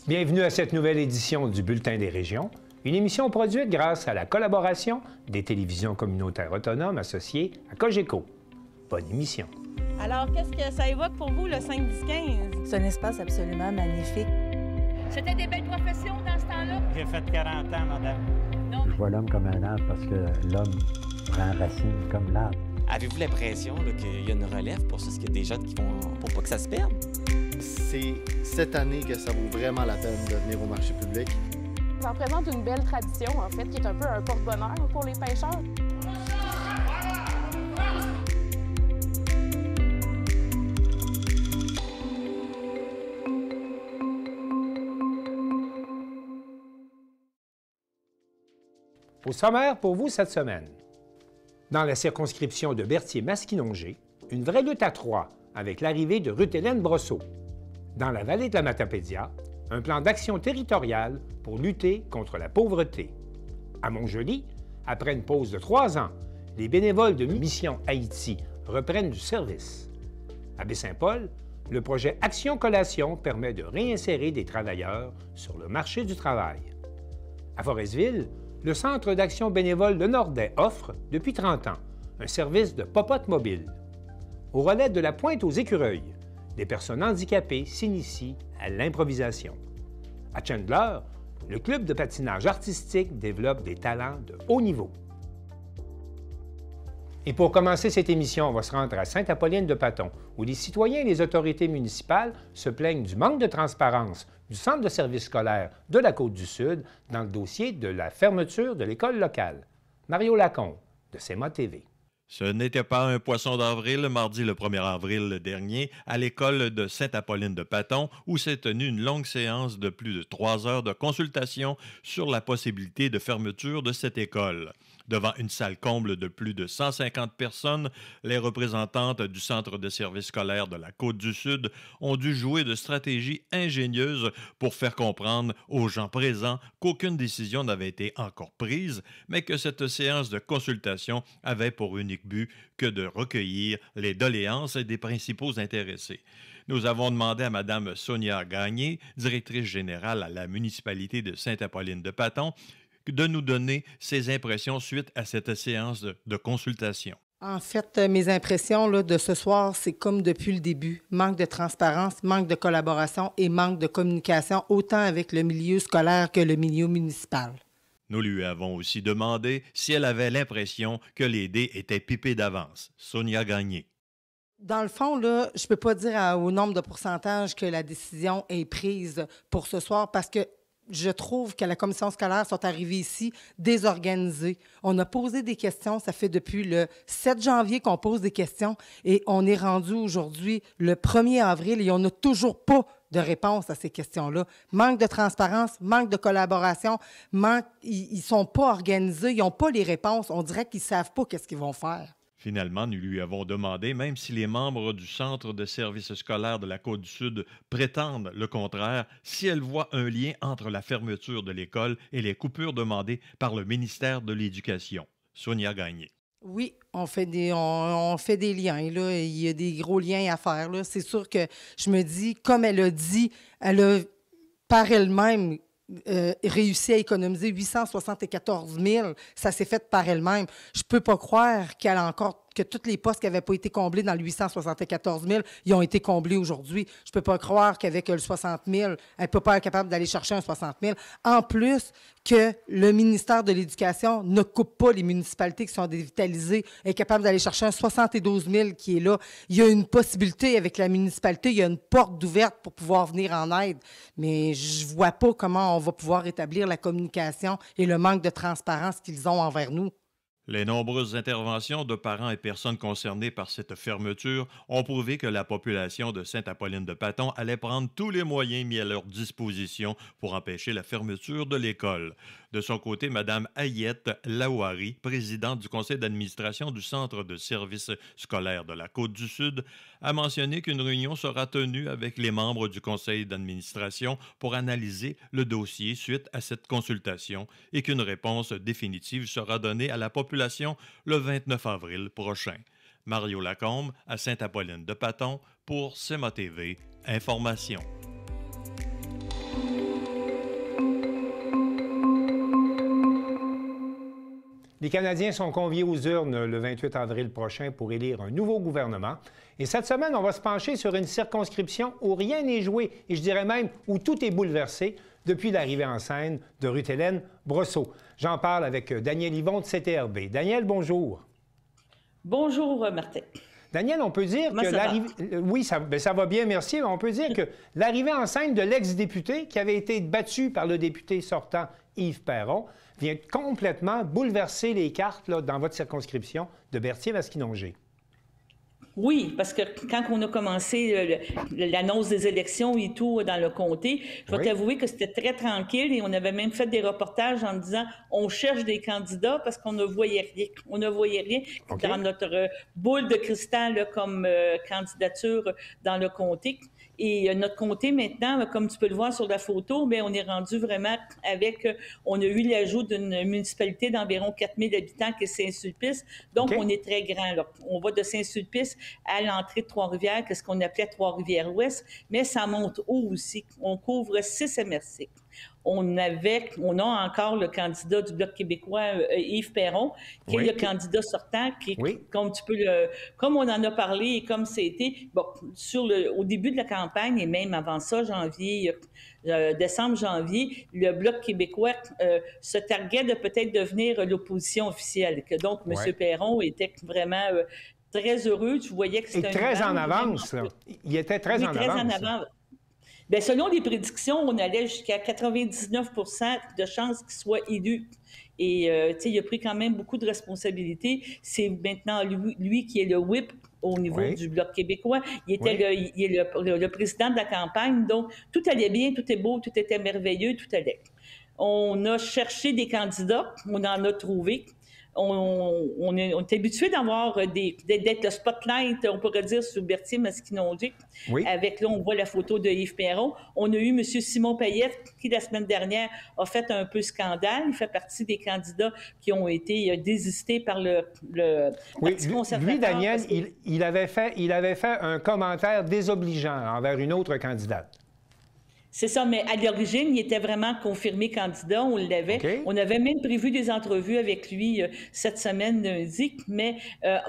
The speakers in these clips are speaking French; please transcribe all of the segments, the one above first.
Bienvenue à cette nouvelle édition du Bulletin des régions, une émission produite grâce à la collaboration des télévisions communautaires autonomes associées à Cogeco. Bonne émission. Alors, qu'est-ce que ça évoque pour vous, le 5-10-15? C'est un espace absolument magnifique. C'était des belles professions dans ce temps-là? J'ai fait 40 ans, madame. Non. Je vois l'homme comme un arbre parce que l'homme prend racine comme l'arbre. Avez-vous l'impression qu'il y a une relève pour ça? Est-ce qu'il y a des gens qui vont pour pas que ça se perde? C'est cette année que ça vaut vraiment la peine de venir au marché public. Ça représente une belle tradition, en fait, qui est un peu un porte-bonheur pour les pêcheurs. Au sommaire pour vous cette semaine. Dans la circonscription de Berthier-Masquinongé, une vraie lutte à trois avec l'arrivée de Ruth-Hélène Brosseau. Dans la vallée de la Matapédia, un plan d'action territoriale pour lutter contre la pauvreté. À Montjoly, après une pause de 3 ans, les bénévoles de Mission Haïti reprennent du service. À Baie-Saint-Paul, le projet Action Collation permet de réinsérer des travailleurs sur le marché du travail. À Forestville, le Centre d'action bénévole de Nordais offre, depuis 30 ans, un service de popote mobile. Au relais de la Pointe aux Écureuils, des personnes handicapées s'initient à l'improvisation. À Chandler, le club de patinage artistique développe des talents de haut niveau. Et pour commencer cette émission, on va se rendre à Sainte-Apolline-de-Paton, où les citoyens et les autorités municipales se plaignent du manque de transparence du centre de service scolaire de la Côte-du-Sud dans le dossier de la fermeture de l'école locale. Mario Lacombe, de CEMA TV. Ce n'était pas un poisson d'avril, mardi le 1er avril dernier, à l'école de Sainte-Apolline-de-Paton, où s'est tenue une longue séance de plus de 3 heures de consultation sur la possibilité de fermeture de cette école. Devant une salle comble de plus de 150 personnes, les représentantes du Centre de service scolaire de la Côte-du-Sud ont dû jouer de stratégies ingénieuses pour faire comprendre aux gens présents qu'aucune décision n'avait été encore prise, mais que cette séance de consultation avait pour unique but que de recueillir les doléances des principaux intéressés. Nous avons demandé à Mme Sonia Gagné, directrice générale à la municipalité de Sainte-Apolline-de-Paton, de nous donner ses impressions suite à cette séance de consultation. En fait, mes impressions là, de ce soir, c'est comme depuis le début. Manque de transparence, manque de collaboration et manque de communication, autant avec le milieu scolaire que le milieu municipal. Nous lui avons aussi demandé si elle avait l'impression que les dés étaient pipés d'avance. Sonia Gagné. Dans le fond, là, je ne peux pas dire au nombre de pourcentage que la décision est prise pour ce soir parce que je trouve que la commission scolaire sont arrivés ici désorganisés. On a posé des questions, ça fait depuis le 7 janvier qu'on pose des questions et on est rendu aujourd'hui le 1er avril et on n'a toujours pas de réponse à ces questions-là. Manque de transparence, manque de collaboration, ils ne sont pas organisés, ils n'ont pas les réponses. On dirait qu'ils ne savent pas qu'est-ce qu'ils vont faire. Finalement, nous lui avons demandé, même si les membres du Centre de service scolaire de la Côte-du-Sud prétendent le contraire, si elle voit un lien entre la fermeture de l'école et les coupures demandées par le ministère de l'Éducation. Sonia Gagné. Oui, on fait des liens. Là. Il y a des gros liens à faire. Là. C'est sûr que je me dis, comme elle a dit, elle a par elle-même réussi à économiser 874 000. Ça s'est fait par elle-même. Je peux pas croire qu'elle a encore que tous les postes qui n'avaient pas été comblés dans le 874 000, ils ont été comblés aujourd'hui. Je peux pas croire qu'avec le 60 000, elle ne peut pas être capable d'aller chercher un 60 000. En plus, que le ministère de l'Éducation ne coupe pas les municipalités qui sont dévitalisées, est capable d'aller chercher un 72 000 qui est là. Il y a une possibilité avec la municipalité, il y a une porte ouverte pour pouvoir venir en aide. Mais je vois pas comment on va pouvoir établir la communication et le manque de transparence qu'ils ont envers nous. Les nombreuses interventions de parents et personnes concernées par cette fermeture ont prouvé que la population de Sainte-Apolline-de-Paton allait prendre tous les moyens mis à leur disposition pour empêcher la fermeture de l'école. De son côté, Mme Ayette Laouari, présidente du conseil d'administration du Centre de service scolaire de la Côte-du-Sud, a mentionné qu'une réunion sera tenue avec les membres du conseil d'administration pour analyser le dossier suite à cette consultation et qu'une réponse définitive sera donnée à la population le 29 avril prochain. Mario Lacombe à Sainte-Apolline-de-Paton pour CEMA TV Information. Les Canadiens sont conviés aux urnes le 28 avril prochain pour élire un nouveau gouvernement. Et cette semaine, on va se pencher sur une circonscription où rien n'est joué, et je dirais même où tout est bouleversé depuis l'arrivée en scène de Ruth-Hélène Brosseau. J'en parle avec Daniel Yvon de CTRB. Daniel, bonjour. Bonjour, Martin. Daniel, on peut dire que l'arrivée... Oui, ça va bien, merci. On peut dire que l'arrivée en scène de l'ex-député, qui avait été battu par le député sortant Yves Perron, vient complètement bouleverser les cartes là, dans votre circonscription de Berthier-Masquinongé. Oui, parce que quand on a commencé l'annonce des élections et tout dans le comté, je vais t'avouer que c'était très tranquille et on avait même fait des reportages en disant on cherche des candidats parce qu'on ne voyait rien. On ne voyait rien dans notre boule de cristal là, comme candidature dans le comté. Et notre comté, maintenant, comme tu peux le voir sur la photo, bien, on est rendu vraiment avec... on a eu l'ajout d'une municipalité d'environ 4000 habitants qui est Saint-Sulpice. Donc, on est très grand. Là. On va de Saint-Sulpice à l'entrée de Trois-Rivières, qu'est-ce qu'on appelait Trois-Rivières-Ouest, mais ça monte haut aussi. On couvre 6 MRC. On a encore le candidat du Bloc québécois, Yves Perron, qui est le candidat sortant, qui, comme on en a parlé et comme c'était, bon, au début de la campagne et même avant ça, décembre-janvier, le Bloc québécois se targuait de peut-être devenir l'opposition officielle. Que donc, M. Perron était vraiment très heureux. Tu voyais que c'était très en avance, là. Il était très en avance. Bien, selon les prédictions, on allait jusqu'à 99 % de chances qu'il soit élu. Et, il a pris quand même beaucoup de responsabilités. C'est maintenant lui qui est le whip au niveau du Bloc québécois. Il était le président de la campagne. Donc, tout allait bien, tout est beau, tout était merveilleux, tout allait. On a cherché des candidats, on en a trouvé. On est habitué d'avoir d'être le spotlight, on pourrait dire, sur Berthier-Masquinongé. Avec, là, on voit la photo de Yves Perron. On a eu M. Simon Payette, qui, la semaine dernière, a fait un peu scandale. Il fait partie des candidats qui ont été désistés par le Parti conservateur. Lui, Daniel, il avait fait un commentaire désobligeant envers une autre candidate. C'est ça, mais à l'origine, il était vraiment confirmé candidat, on l'avait. On avait même prévu des entrevues avec lui cette semaine, lundi, mais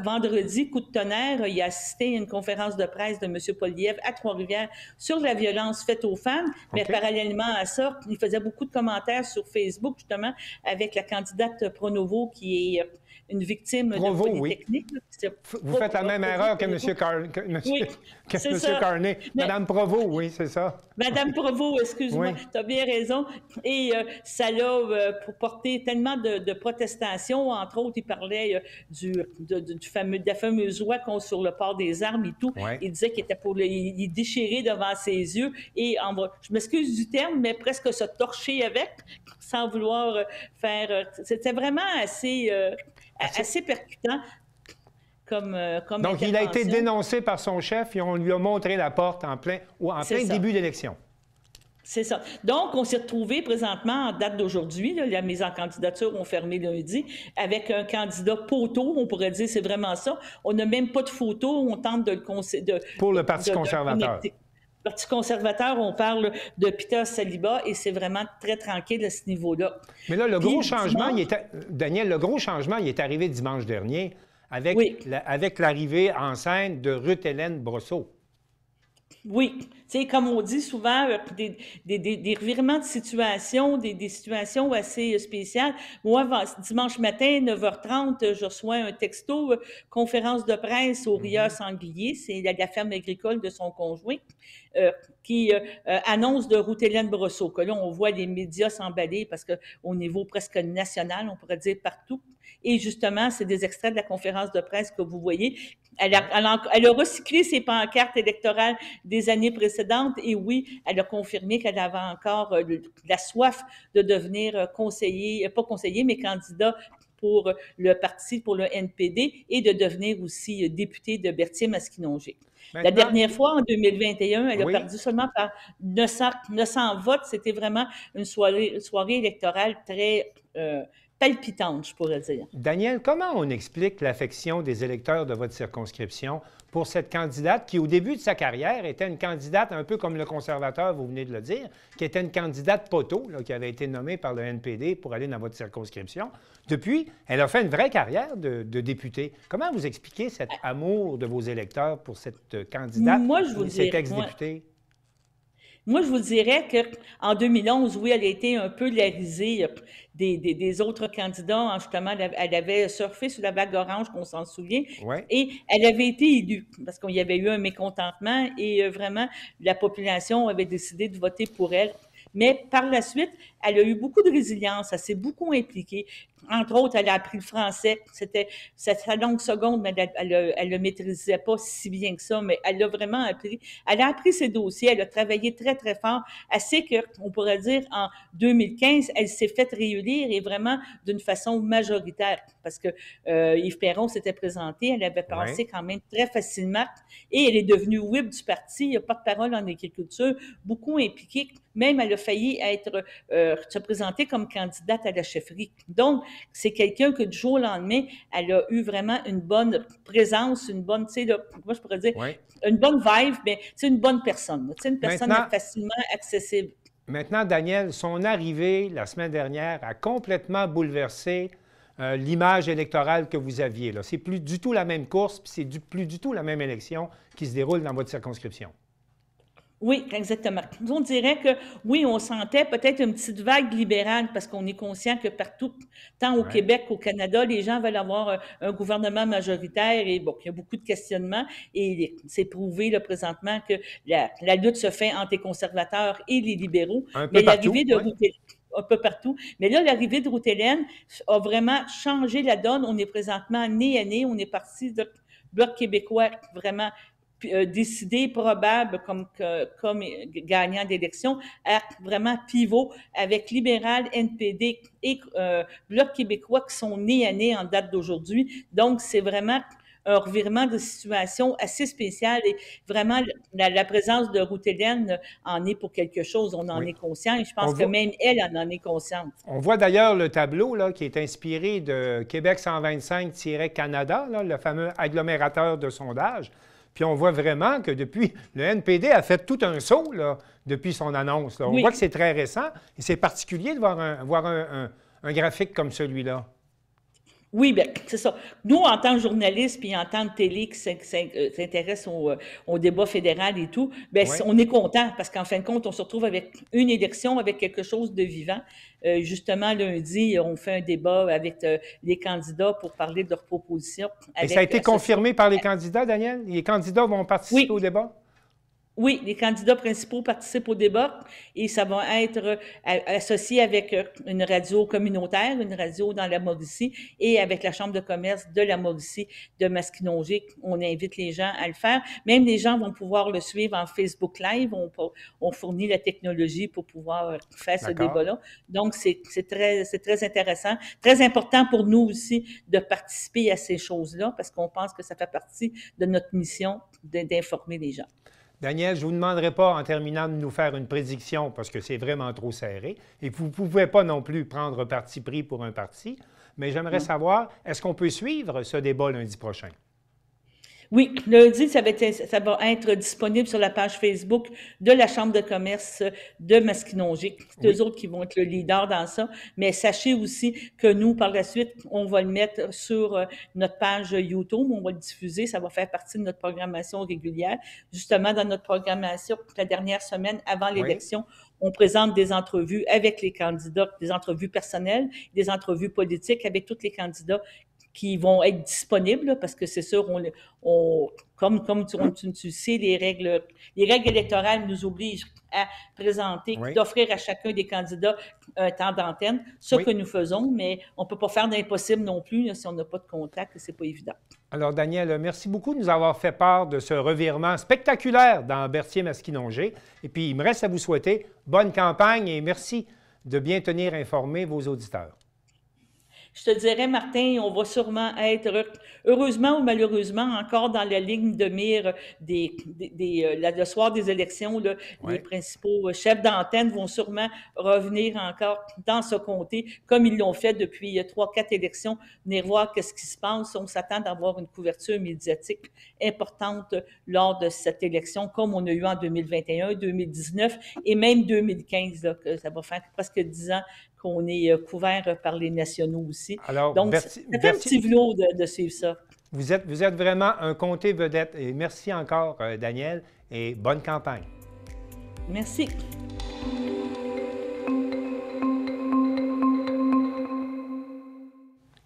vendredi, coup de tonnerre, il a assisté à une conférence de presse de M. Poilievre à Trois-Rivières sur la violence faite aux femmes, mais parallèlement à ça, il faisait beaucoup de commentaires sur Facebook, justement, avec la candidate Pronovo, qui est une victime de Polytechnique. Vous faites la même erreur que M. Carney. Madame Provost, oui, c'est ça. Madame Provost, excuse-moi, tu as bien raison. Et ça l'a porté tellement de protestations. Entre autres, il parlait de la fameuse loi sur le port des armes et tout. Il disait qu'il était il déchirait devant ses yeux et, je m'excuse du terme, mais presque se torcher avec, sans vouloir faire... C'était vraiment assez percutant. Donc, il a été dénoncé par son chef et on lui a montré la porte en plein début d'élection. C'est ça. Donc, on s'est retrouvé présentement, en date d'aujourd'hui, la mise en candidature ont fermé lundi, avec un candidat poteau, on pourrait dire, c'est vraiment ça. On n'a même pas de photo, on tente de le... Pour le Parti conservateur. Le Parti conservateur, on parle de Peter Saliba et c'est vraiment très tranquille à ce niveau-là. Mais là, le gros changement, Daniel, le gros changement, il est arrivé dimanche dernier avec l'arrivée en scène de Ruth-Hélène Brosseau. Oui, tu sais, comme on dit souvent, des revirements de situation, des situations assez spéciales. Moi, dimanche matin, 9h30, je reçois un texto, conférence de presse au Ria Sanglier, c'est la ferme agricole de son conjoint, qui annonce de Ruth-Hélène Brosseau, que là, on voit les médias s'emballer parce qu'au niveau presque national, on pourrait dire partout. Et justement, c'est des extraits de la conférence de presse que vous voyez. Elle a recyclé ses pancartes électorales des années précédentes et oui, elle a confirmé qu'elle avait encore la soif de devenir mais candidat pour le parti, pour le NPD et de devenir aussi député de Berthier-Masquinongé. La dernière fois, en 2021, elle a perdu seulement par 900 votes. C'était vraiment une soirée électorale très palpitante, je pourrais dire. Daniel, comment on explique l'affection des électeurs de votre circonscription pour cette candidate qui, au début de sa carrière, était une candidate un peu comme le conservateur, vous venez de le dire, qui était une candidate poteau, là, qui avait été nommée par le NPD pour aller dans votre circonscription. Depuis, elle a fait une vraie carrière de députée. Comment vous expliquez cet amour de vos électeurs pour cette candidate, cet ex-député? Moi, je vous dirais qu'en 2011, oui, elle a été un peu la risée des autres candidats. Justement, elle avait surfé sur la vague orange, qu'on s'en souvient, et elle avait été élue parce qu'il y avait eu un mécontentement et vraiment, la population avait décidé de voter pour elle. Mais par la suite, elle a eu beaucoup de résilience, elle s'est beaucoup impliquée. Entre autres, elle a appris le français. C'était sa langue seconde, mais elle le maîtrisait pas si bien que ça, mais elle l'a vraiment appris. Elle a appris ses dossiers, elle a travaillé très, très fort, assez qu'on pourrait dire, en 2015, elle s'est faite réélire et vraiment d'une façon majoritaire, parce que Yves Perron s'était présenté, elle avait passé quand même très facilement, et elle est devenue whip du parti, il n'y a pas de parole en agriculture, beaucoup impliquée, même elle a failli se présenter comme candidate à la chefferie. Donc, c'est quelqu'un que du jour au lendemain, elle a eu vraiment une bonne présence, une bonne, tu sais, comment je pourrais dire, une bonne vibe, mais c'est une bonne personne. Tu sais, une personne facilement accessible. Maintenant, Daniel, son arrivée la semaine dernière a complètement bouleversé l'image électorale que vous aviez. C'est plus du tout la même course, puis c'est plus du tout la même élection qui se déroule dans votre circonscription. Oui, exactement. On dirait que, oui, on sentait peut-être une petite vague libérale parce qu'on est conscient que partout, tant au Québec qu'au Canada, les gens veulent avoir un gouvernement majoritaire et bon, il y a beaucoup de questionnements et c'est prouvé là, présentement que la lutte se fait entre les conservateurs et les libéraux. Mais l'arrivée de un peu partout. Mais là, l'arrivée de Ruth-Hélène a vraiment changé la donne. On est présentement nez à nez. On est parti de Bloc québécois vraiment décidé, probable comme gagnant d'élection, à vraiment pivot avec libéral, NPD et Bloc québécois qui sont nez à nez en date d'aujourd'hui. Donc, c'est vraiment un revirement de situation assez spécial et vraiment la présence de Ruth-Hélène en est pour quelque chose. On en est conscient et je pense que même elle en est consciente. On voit d'ailleurs le tableau là, qui est inspiré de Québec 125-Canada, là, le fameux agglomérateur de sondage. Puis on voit vraiment que depuis, le NPD a fait tout un saut là, depuis son annonce. Là. On voit que c'est très récent et c'est particulier de voir un graphique comme celui-là. Oui, bien, c'est ça. Nous, en tant que journalistes puis en tant que télé qui s'intéresse au débat fédéral et tout, bien, on est content parce qu'en fin de compte, on se retrouve avec une élection, avec quelque chose de vivant. Justement, lundi, on fait un débat avec les candidats pour parler de leurs propositions. Et ça a été confirmé par les candidats, Daniel? Les candidats vont participer au débat? Oui, les candidats principaux participent au débat et ça va être associé avec une radio communautaire, une radio dans la Mauricie et avec la Chambre de commerce de la Mauricie de Masquinongé. On invite les gens à le faire. Même les gens vont pouvoir le suivre en Facebook Live. On fournit la technologie pour pouvoir faire ce débat-là. Donc, c'est très intéressant, très important pour nous aussi de participer à ces choses-là parce qu'on pense que ça fait partie de notre mission d'informer les gens. Daniel, je ne vous demanderai pas en terminant de nous faire une prédiction parce que c'est vraiment trop serré et vous ne pouvez pas non plus prendre parti pris pour un parti, mais j'aimerais savoir, est-ce qu'on peut suivre ce débat lundi prochain? Oui, lundi, ça va être disponible sur la page Facebook de la Chambre de commerce de Masquinongé. C'est eux autres qui vont être le leader dans ça. Mais sachez aussi que nous, par la suite, on va le mettre sur notre page YouTube. On va le diffuser. Ça va faire partie de notre programmation régulière. Justement, dans notre programmation, la dernière semaine avant l'élection, on présente des entrevues avec les candidats, des entrevues personnelles, des entrevues politiques avec tous les candidats qui vont être disponibles, parce que c'est sûr, comme tu sais, les règles électorales nous obligent à présenter, d'offrir à chacun des candidats un temps d'antenne, ce que nous faisons, mais on ne peut pas faire d'impossible non plus là, si on n'a pas de contact, c'est pas évident. Alors, Daniel, merci beaucoup de nous avoir fait part de ce revirement spectaculaire dans Berthier-Masquinongé. Et puis, il me reste à vous souhaiter bonne campagne et merci de bien tenir informés vos auditeurs. Je te dirais, Martin, on va sûrement être, heureusement ou malheureusement, encore dans la ligne de mire le soir des élections. Là, les principaux chefs d'antenne vont sûrement revenir encore dans ce comté, comme ils l'ont fait depuis 3-4 élections, venir voir qu'est-ce qui se passe. On s'attend d'avoir une couverture médiatique importante lors de cette élection, comme on a eu en 2021, 2019 et même 2015. Là, que ça va faire presque 10 ans qu'on est couvert par les nationaux aussi. Alors, donc, ça fait un petit vlot de suivre ça. Vous êtes vraiment un comté vedette. Et merci encore, Danielle, et bonne campagne. Merci.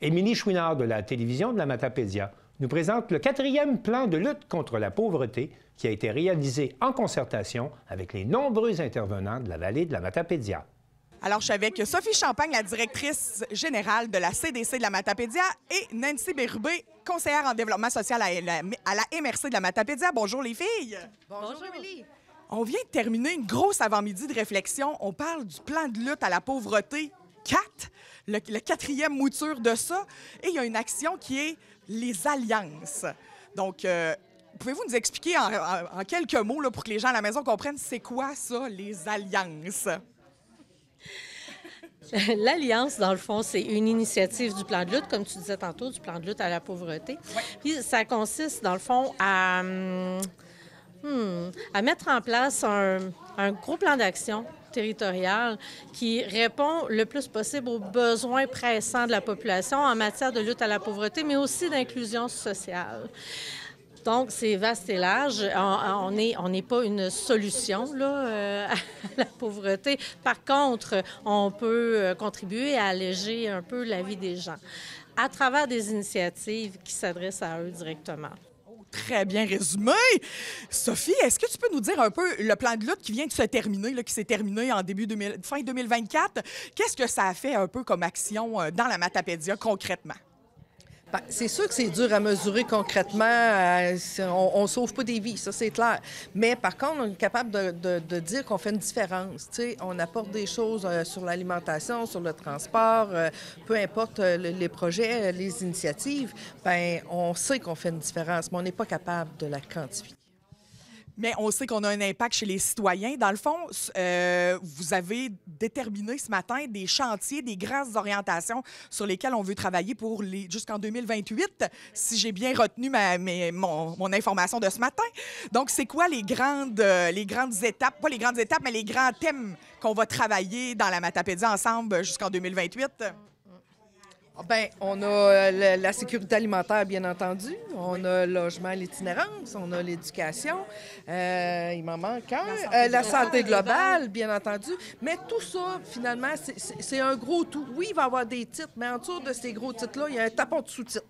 Émilie Chouinard de la télévision de la Matapédia nous présente le 4e plan de lutte contre la pauvreté qui a été réalisé en concertation avec les nombreux intervenants de la vallée de la Matapédia. Alors, je suis avec Sophie Champagne, la directrice générale de la CDC de la Matapédia, et Nancy Bérubé, conseillère en développement social à la MRC de la Matapédia. Bonjour, les filles! Bonjour, Émilie! On vient de terminer une grosse avant-midi de réflexion. On parle du plan de lutte à la pauvreté 4, le 4e mouture de ça. Et il y a une action qui est les alliances. Donc, pouvez-vous nous expliquer en quelques mots, là, pour que les gens à la maison comprennent, c'est quoi ça, les alliances? L'Alliance, dans le fond, c'est une initiative du plan de lutte, comme tu disais tantôt, du plan de lutte à la pauvreté. Ouais. Puis ça consiste, dans le fond, à mettre en place un gros plan d'action territorial qui répond le plus possible aux besoins pressants de la population en matière de lutte à la pauvreté, mais aussi d'inclusion sociale. Donc, c'est vaste et large. On n'est pas une solution là, à la pauvreté. Par contre, on peut contribuer à alléger un peu la vie des gens à travers des initiatives qui s'adressent à eux directement. Très bien résumé. Sophie, est-ce que tu peux nous dire un peu le plan de lutte qui vient de se terminer, là, qui s'est terminé en fin 2024? Qu'est-ce que ça a fait un peu comme action dans la Matapédia concrètement? Bien, c'est sûr que c'est dur à mesurer concrètement. On ne sauve pas des vies, ça, c'est clair. Mais par contre, on est capable de dire qu'on fait une différence. T'sais, on apporte des choses sur l'alimentation, sur le transport, peu importe les projets, les initiatives. Bien, on sait qu'on fait une différence, mais on n'est pas capable de la quantifier. Mais on sait qu'on a un impact chez les citoyens. Dans le fond, vous avez déterminé ce matin des chantiers, des grandes orientations sur lesquelles on veut travailler pour jusqu'en 2028, si j'ai bien retenu mon information de ce matin. Donc, c'est quoi les grandes étapes, pas les grandes étapes, mais les grands thèmes qu'on va travailler dans la Matapédia ensemble jusqu'en 2028? Bien, on a la sécurité alimentaire, bien entendu. On a le logement à l'itinérance. On a l'éducation. Il m'en manque un. La santé globale, bien entendu. Mais tout ça, finalement, c'est un gros tout. Oui, il va y avoir des titres, mais en dessous de ces gros titres-là, il y a un tapon de sous-titres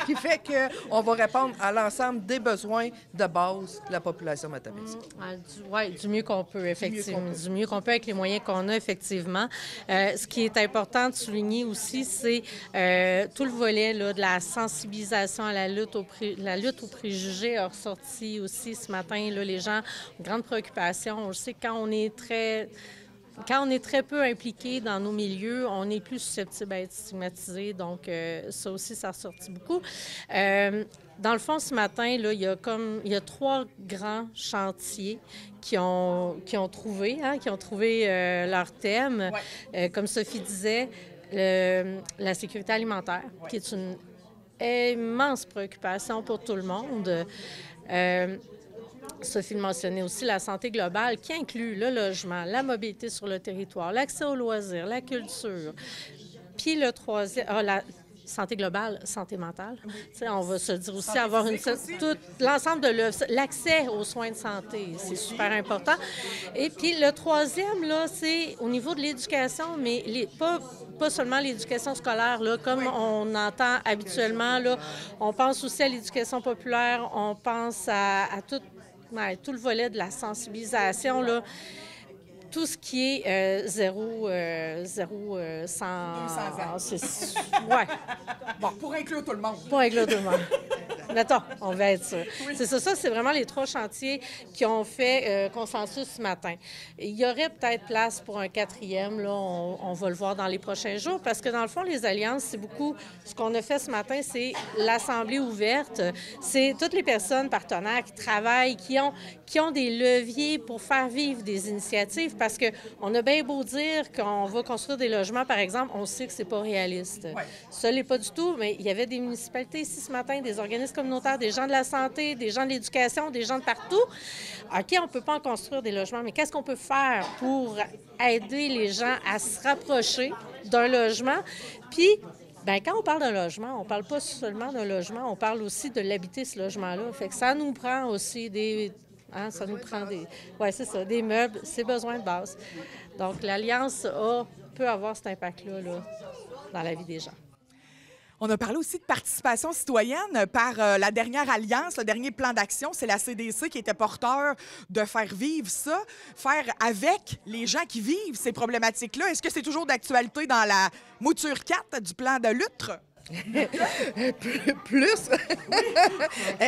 qui fait qu'on va répondre à l'ensemble des besoins de base de la population matapédienne. Oui, du mieux qu'on peut, effectivement. Du mieux qu'on peut avec les moyens qu'on a, effectivement. Ce qui est important de souligner aussi, c'est tout le volet là, de la sensibilisation à la lutte aux préjugés a ressorti aussi ce matin. Là, les gens ont une grande préoccupation. Je sais que quand on est très peu impliqué dans nos milieux, on est plus susceptible à être stigmatisé. Donc, ça aussi, ça a ressorti beaucoup. Dans le fond, ce matin, là, il y a 3 grands chantiers qui ont trouvé leur thème. Ouais. Comme Sophie disait, la sécurité alimentaire, qui est une immense préoccupation pour tout le monde. Sophie le mentionnait aussi, la santé globale qui inclut le logement, la mobilité sur le territoire, l'accès aux loisirs, la culture. Puis le troisième, la santé globale, santé mentale. Oui. On va se dire aussi avoir l'ensemble de l'accès aux soins de santé, c'est super important. Et puis le troisième, là, c'est au niveau de l'éducation, mais pas seulement l'éducation scolaire, là, comme on entend habituellement. Là, on pense aussi à l'éducation populaire, on pense à tout le volet de la sensibilisation, là, tout ce qui est 0, 100 ans. Ouais. Bon, pour inclure tout le monde. Pour inclure tout le monde. Mettons, on va être sûr. C'est ça, c'est vraiment les 3 chantiers qui ont fait consensus ce matin. Il y aurait peut-être place pour un 4e, là, on va le voir dans les prochains jours, parce que dans le fond, les alliances, c'est beaucoup, ce qu'on a fait ce matin, c'est l'Assemblée ouverte. C'est toutes les personnes partenaires qui travaillent, qui ont des leviers pour faire vivre des initiatives, parce qu'on a bien beau dire qu'on va construire des logements, par exemple, on sait que c'est pas réaliste. Ouais. Ça l'est pas du tout, mais il y avait des municipalités ici ce matin, des organismes communautaires, des gens de la santé, des gens de l'éducation, des gens de partout. OK, on peut pas en construire des logements, mais qu'est-ce qu'on peut faire pour aider les gens à se rapprocher d'un logement? Puis, bien, quand on parle d'un logement, on parle pas seulement d'un logement, on parle aussi de l'habiter, ce logement-là. Fait que ça nous prend aussi ça nous prend c'est ça, des meubles, c'est besoin de base. Donc, l'Alliance peut avoir cet impact-là là, dans la vie des gens. On a parlé aussi de participation citoyenne par la dernière alliance, le dernier plan d'action. C'est la CDC qui était porteur de faire vivre ça, faire avec les gens qui vivent ces problématiques-là. Est-ce que c'est toujours d'actualité dans la mouture 4 du plan de lutte? Plus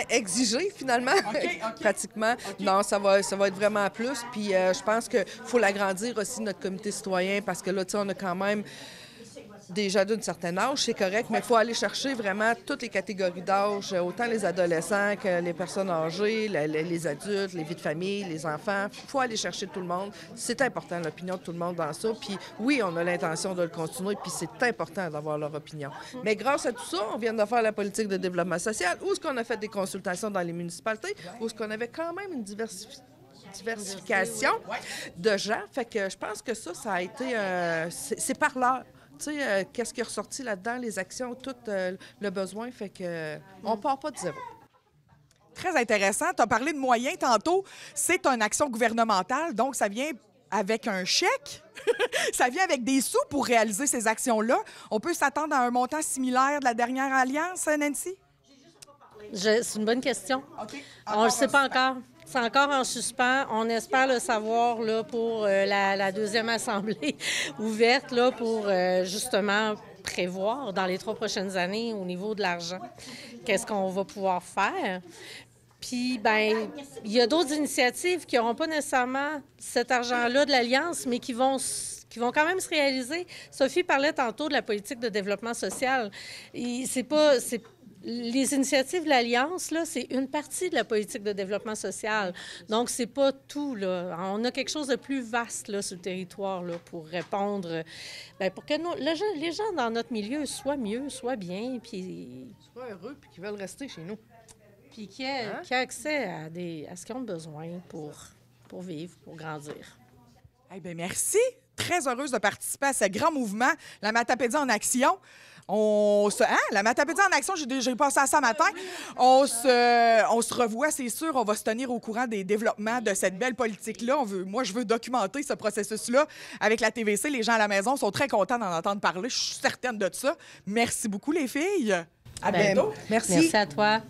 exigé finalement. Okay. Pratiquement. Okay. Non, ça va être vraiment plus. Puis je pense qu'il faut l'agrandir aussi, notre comité citoyen, parce que là, tu sais, on a quand même déjà d'une certaine âge, c'est correct, mais il faut aller chercher vraiment toutes les catégories d'âge, autant les adolescents que les personnes âgées, les adultes, les vies de famille, les enfants. Il faut aller chercher tout le monde. C'est important, l'opinion de tout le monde dans ça. Puis oui, on a l'intention de le continuer, puis c'est important d'avoir leur opinion. Mais grâce à tout ça, on vient de faire la politique de développement social, où est-ce qu'on a fait des consultations dans les municipalités, où est-ce qu'on avait quand même une diversification de gens. Fait que je pense que ça a été... c'est par l'heure. Tu sais, qu'est-ce qui est ressorti là-dedans, les actions, tout le besoin, fait que on part pas de zéro. Très intéressant. Tu as parlé de moyens tantôt. C'est une action gouvernementale, donc ça vient avec un chèque. Ça vient avec des sous pour réaliser ces actions-là. On peut s'attendre à un montant similaire de la dernière alliance, Nancy? C'est une bonne question. Okay. On ne le sait pas encore. C'est encore en suspens. On espère le savoir là, pour la deuxième assemblée ouverte là, pour justement prévoir dans les 3 prochaines années au niveau de l'argent qu'est-ce qu'on va pouvoir faire. Puis, bien, il y a d'autres initiatives qui n'auront pas nécessairement cet argent-là de l'Alliance, mais qui vont quand même se réaliser. Sophie parlait tantôt de la politique de développement social. Les initiatives de l'Alliance, là, c'est une partie de la politique de développement social. Donc, c'est pas tout, là. On a quelque chose de plus vaste, là, sur le territoire, là, pour répondre, pour que les gens dans notre milieu soient mieux, soient bien, puis... soient heureux, puis qu'ils veulent rester chez nous. Puis qui aient accès à ce qu'ils ont besoin pour vivre, pour grandir. Eh bien, merci. Très heureuse de participer à ce grand mouvement, la Matapédie en action. La Matapédie en action, j'ai passé à ça matin. On se revoit, c'est sûr. On va se tenir au courant des développements de cette belle politique-là. Moi, je veux documenter ce processus-là avec la TVC. Les gens à la maison sont très contents d'en entendre parler. Je suis certaine de ça. Merci beaucoup, les filles. À bientôt. Merci. Merci à toi.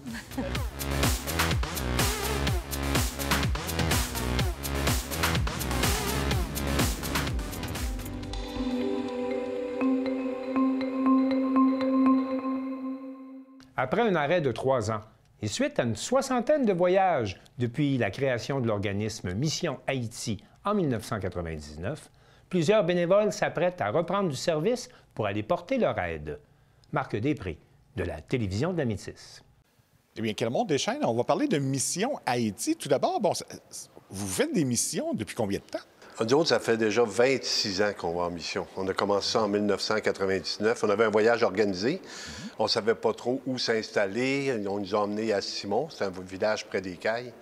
Après un arrêt de 3 ans, et suite à une 60aine de voyages depuis la création de l'organisme Mission Haïti en 1999, plusieurs bénévoles s'apprêtent à reprendre du service pour aller porter leur aide. Marc Després, de la télévision de la Métis. Eh bien, quel monde déchaîne. On va parler de Mission Haïti. Tout d'abord, vous faites des missions depuis combien de temps? Nous autres, ça fait déjà 26 ans qu'on va en mission. On a commencé ça en 1999. On avait un voyage organisé. On ne savait pas trop où s'installer. On nous a emmenés à Simon. C'est un village près des Cailles.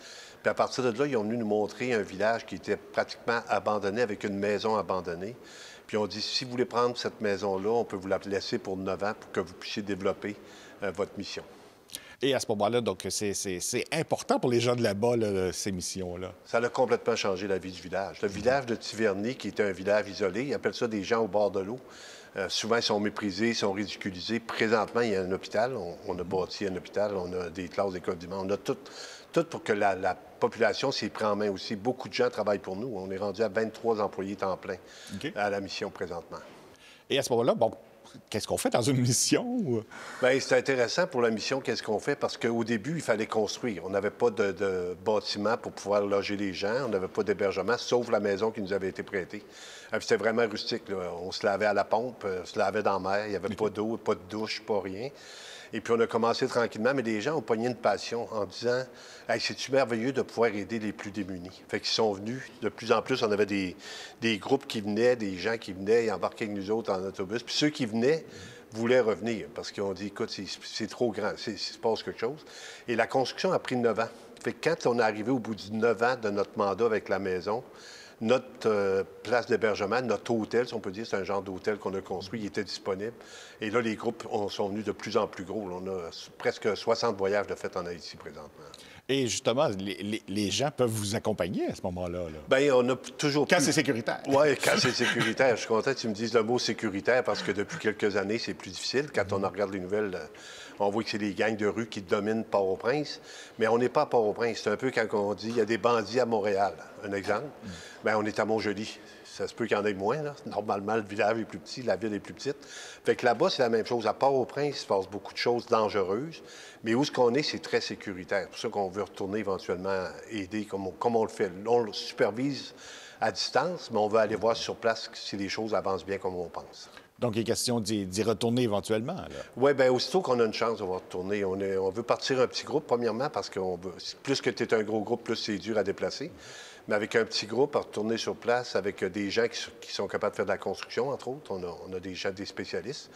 Puis à partir de là, ils ont venu nous montrer un village qui était pratiquement abandonné, avec une maison abandonnée. Puis on dit, si vous voulez prendre cette maison-là, on peut vous la laisser pour 9 ans pour que vous puissiez développer votre mission. Et à ce moment-là, donc, c'est important pour les gens de là-bas, là, ces missions-là. Ça a complètement changé la vie du village. Le village de Tiverny, qui était un village isolé, ils appellent ça des gens au bord de l'eau. Souvent, ils sont méprisés, ils sont ridiculisés. Présentement, il y a un hôpital. On a bâti un hôpital, on a des classes d'école du monde. On a tout pour que la population s'y prenne en main aussi. Beaucoup de gens travaillent pour nous. On est rendu à 23 employés temps plein à la mission présentement. Et à ce moment-là, qu'est-ce qu'on fait dans une mission? Bien, c'est intéressant pour la mission, qu'est-ce qu'on fait, parce qu'au début, il fallait construire. On n'avait pas de bâtiment pour pouvoir loger les gens. On n'avait pas d'hébergement, sauf la maison qui nous avait été prêtée. C'était vraiment rustique, là. On se lavait à la pompe, on se lavait dans la mer. Il n'y avait pas d'eau, pas de douche, pas rien. Et puis, on a commencé tranquillement, mais les gens ont pogné une passion en disant « Hey, c'est-tu merveilleux de pouvoir aider les plus démunis? » Fait qu'ils sont venus. De plus en plus, on avait des groupes qui venaient, des gens qui venaient, ils embarquaient avec nous autres en autobus. Puis ceux qui venaient voulaient revenir parce qu'ils ont dit « Écoute, c'est trop grand, il se passe quelque chose. » Et la construction a pris 9 ans. Fait que quand on est arrivé au bout de 9 ans de notre mandat avec la maison, notre place d'hébergement, notre hôtel, si on peut dire, c'est un genre d'hôtel qu'on a construit, il était disponible. Et là, les groupes sont venus de plus en plus gros. Là, on a presque 60 voyages de fait en Haïti présentement. Et justement, les gens peuvent vous accompagner à ce moment-là. Bien, on a toujours... Quand c'est sécuritaire. Oui, quand c'est sécuritaire. Je suis content que tu me dises le mot sécuritaire parce que depuis quelques années, c'est plus difficile. Quand on regarde les nouvelles, on voit que c'est les gangs de rue qui dominent Port-au-Prince. Mais on n'est pas à Port-au-Prince. C'est un peu quand on dit il y a des bandits à Montréal. Un exemple. Bien, on est à Montjoly. Ça se peut qu'il y en ait moins, là. Normalement, le village est plus petit, la ville est plus petite. Fait que là-bas, c'est la même chose. À Port-au-Prince, il se passe beaucoup de choses dangereuses. Mais où ce qu'on est, c'est très sécuritaire. C'est pour ça qu'on veut retourner éventuellement aider comme on le fait. On le supervise à distance, mais on veut aller voir sur place si les choses avancent bien comme on pense. Donc, il est question d'y retourner éventuellement, là. Oui, bien, aussitôt qu'on a une chance de retourner, on veut partir un petit groupe, premièrement, parce que plus que tu es un gros groupe, plus c'est dur à déplacer. Mais avec un petit groupe, à retourner sur place avec des gens qui sont capables de faire de la construction, entre autres. On a des gens, des spécialistes.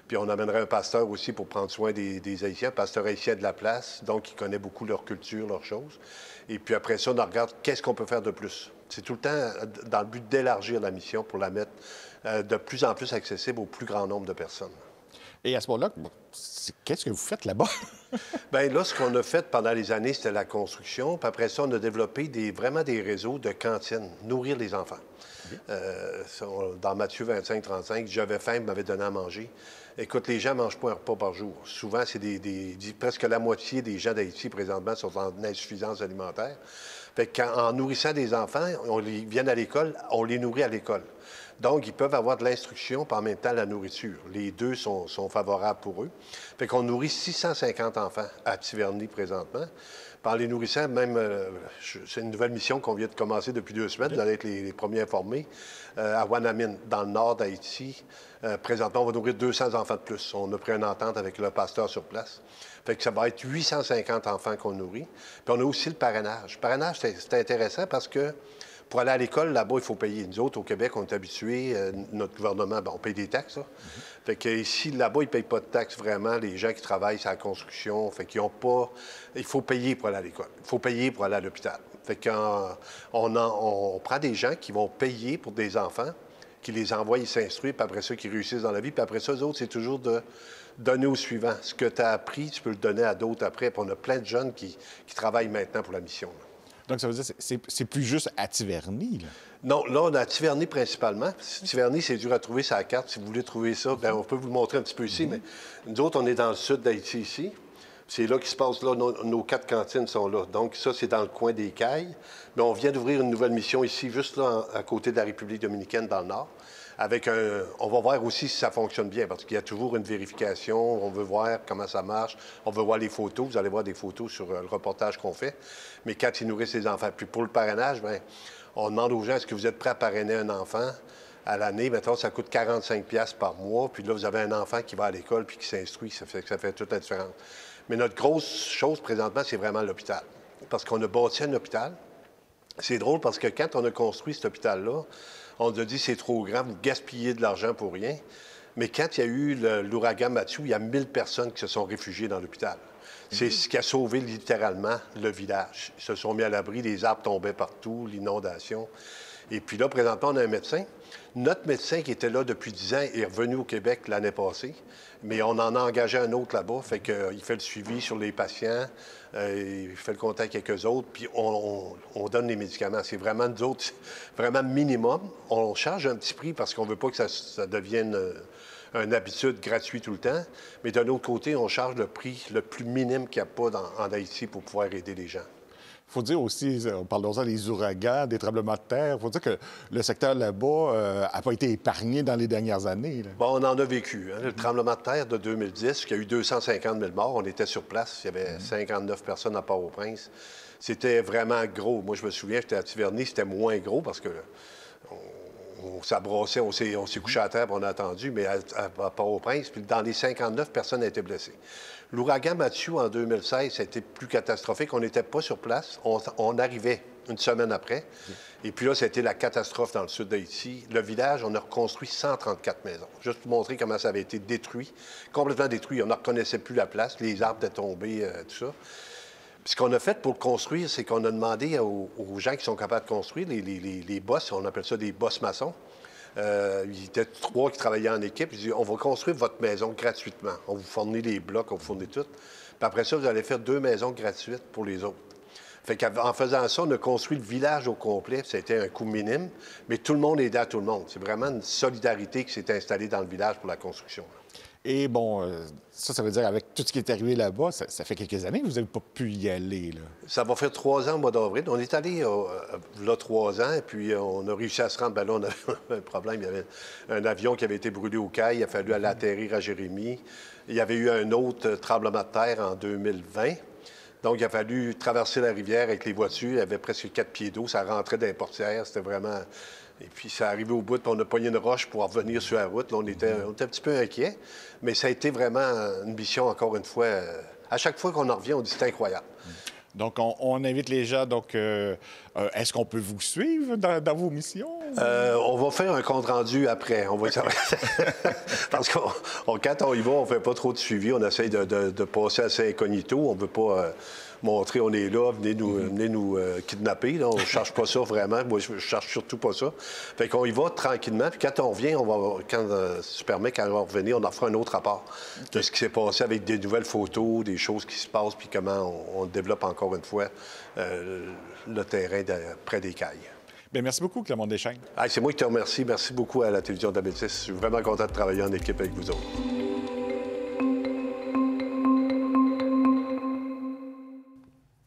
Puis on amènerait un pasteur aussi pour prendre soin des Haïtiens, un pasteur haïtien de la place, donc qui connaît beaucoup leur culture, leurs choses. Et puis après ça, on regarde qu'est-ce qu'on peut faire de plus. C'est tout le temps dans le but d'élargir la mission pour la mettre de plus en plus accessible au plus grand nombre de personnes. Et à ce moment-là, qu'est-ce que vous faites là-bas? Bien, là, ce qu'on a fait pendant les années, c'était la construction. Puis après ça, on a développé vraiment des réseaux de cantines, nourrir les enfants. Dans Matthieu 25-35, j'avais faim, m'avait donné à manger. Écoute, les gens ne mangent pas un repas par jour. Souvent, c'est presque la moitié des gens d'Haïti, présentement, sont en insuffisance alimentaire. Fait qu'en nourrissant des enfants, ils viennent à l'école, on les nourrit à l'école. Donc, ils peuvent avoir de l'instruction, puis en même temps, la nourriture. Les deux sont favorables pour eux. Fait qu'on nourrit 650 enfants à Tiverny présentement. Puis en les nourrissant, même, c'est une nouvelle mission qu'on vient de commencer depuis 2 semaines. Vous allez être les premiers informés. À Wanamine, dans le nord d'Haïti, présentement, on va nourrir 200 enfants de plus. On a pris une entente avec le pasteur sur place. Fait que ça va être 850 enfants qu'on nourrit. Puis on a aussi le parrainage. Le parrainage, c'est intéressant parce que pour aller à l'école, là-bas, il faut payer. Nous autres, au Québec, on est habitués, notre gouvernement, on paye des taxes. Fait que ici, là-bas, ils ne payent pas de taxes vraiment, les gens qui travaillent sur la construction. Fait qu'ils n'ont pas... Il faut payer pour aller à l'école. Il faut payer pour aller à l'hôpital. Fait qu'on prend des gens qui vont payer pour des enfants, qui les envoient, ils s'instruisent, puis après ça, qu'ils réussissent dans la vie. Puis après ça, eux autres, c'est toujours de donner au suivant. Ce que tu as appris, tu peux le donner à d'autres après. Puis on a plein de jeunes qui travaillent maintenant pour la mission. Donc, ça veut dire que c'est plus juste à Tiverny, là? Non, là, on est à Tiverny principalement. Tiverny, c'est dur à trouver sur la carte. Si vous voulez trouver ça, bien, on peut vous le montrer un petit peu ici. Mais nous autres, on est dans le sud d'Haïti ici. C'est là qu'il se passe, là, nos 4 cantines sont là. Donc, ça, c'est dans le coin des Cailles. Mais on vient d'ouvrir une nouvelle mission ici, juste là, à côté de la République dominicaine, dans le nord. On va voir aussi si ça fonctionne bien, parce qu'il y a toujours une vérification. On veut voir comment ça marche. On veut voir les photos. Vous allez voir des photos sur le reportage qu'on fait. Mais quand ils nourrissent les enfants. Puis pour le parrainage, bien, on demande aux gens, est-ce que vous êtes prêts à parrainer un enfant à l'année? Mettons, ça coûte 45$ par mois. Puis là, vous avez un enfant qui va à l'école puis qui s'instruit. Ça fait toute la différence. Mais notre grosse chose présentement, c'est vraiment l'hôpital. Parce qu'on a bâti un hôpital. C'est drôle parce que quand on a construit cet hôpital-là, on nous a dit c'est trop grand, vous gaspillez de l'argent pour rien. Mais quand il y a eu l'ouragan Mathieu, il y a 1000 personnes qui se sont réfugiées dans l'hôpital. C'est ce qui a sauvé littéralement le village. Ils se sont mis à l'abri, les arbres tombaient partout, l'inondation. Et puis là, présentement, on a un médecin. Notre médecin qui était là depuis 10 ans est revenu au Québec l'année passée, mais on en a engagé un autre là-bas, fait qu'il fait le suivi sur les patients, il fait le contact avec eux autres, puis on donne les médicaments. C'est vraiment, nous autres, vraiment minimum. On charge un petit prix parce qu'on ne veut pas que ça devienne une habitude gratuite tout le temps, mais d'un autre côté, on charge le prix le plus minime qu'il n'y a pas en Haïti pour pouvoir aider les gens. Il faut dire aussi, parlons-en des ouragans, des tremblements de terre. Il faut dire que le secteur là-bas n'a pas été épargné dans les dernières années. Là. Bon, on en a vécu. Hein. Le tremblement de terre de 2010, qui a eu 250 000 morts, on était sur place. Il y avait 59 personnes à Port-au-Prince. C'était vraiment gros. Moi, je me souviens, j'étais à Tiverny, c'était moins gros parce que on s'abrassait, on s'est couché à terre, on a attendu, mais à Port-au-Prince, puis dans les 59, personne n'a été blessé. L'ouragan Mathieu, en 2016, ça a été plus catastrophique. On n'était pas sur place. On arrivait une semaine après. Et puis là, c'était la catastrophe dans le sud d'Haïti. Le village, on a reconstruit 134 maisons. Juste pour montrer comment ça avait été détruit, complètement détruit. On ne reconnaissait plus la place. Les arbres étaient tombés, tout ça. Puis ce qu'on a fait pour le construire, c'est qu'on a demandé aux gens qui sont capables de construire, les boss, on appelle ça des boss maçons. Il y était 3 qui travaillaient en équipe. Ils disaient, on va construire votre maison gratuitement. On vous fournit les blocs, on vous fournit tout. Puis après ça, vous allez faire 2 maisons gratuites pour les autres. Fait qu'en faisant ça, on a construit le village au complet. C'était un coût minime, mais tout le monde aidait à tout le monde. C'est vraiment une solidarité qui s'est installée dans le village pour la construction. Et bon, ça veut dire, avec tout ce qui est arrivé là-bas, ça fait quelques années que vous n'avez pas pu y aller, là. Ça va faire 3 ans au mois d'avril. On est allé là 3 ans, et puis on a réussi à se rendre. Bien là, on avait un problème. Il y avait un avion qui avait été brûlé au Caille. Il a fallu aller atterrir à Jérémie. Il y avait eu un autre tremblement de terre en 2020. Donc, il a fallu traverser la rivière avec les voitures. Il y avait presque 4 pieds d'eau. Ça rentrait dans les portières. C'était vraiment... Et puis, ça arrivait au bout, puis on a pogné une roche pour revenir sur la route. Là, on était un petit peu inquiets, mais ça a été vraiment une mission, encore une fois. À chaque fois qu'on en revient, on dit c'est incroyable. Donc, on invite les gens. Donc, est-ce qu'on peut vous suivre dans vos missions? On va faire un compte-rendu après. On va parce que quand on y va, on ne fait pas trop de suivi. On essaye de passer assez incognito. On ne veut pas... montrer on est là, venez nous kidnapper. Là. On ne cherche pas ça vraiment. Moi, je ne cherche surtout pas ça. Fait qu'on y va tranquillement. Puis quand on revient, quand si tu permets, quand on va revenir, on en fera un autre rapport de ce qui s'est passé avec des nouvelles photos, des choses qui se passent, puis comment on développe encore une fois le terrain près des cailles. Bien, merci beaucoup, Clément Deschênes. C'est moi qui te remercie. Merci beaucoup à la télévision d'Amétis. Je suis vraiment content de travailler en équipe avec vous autres.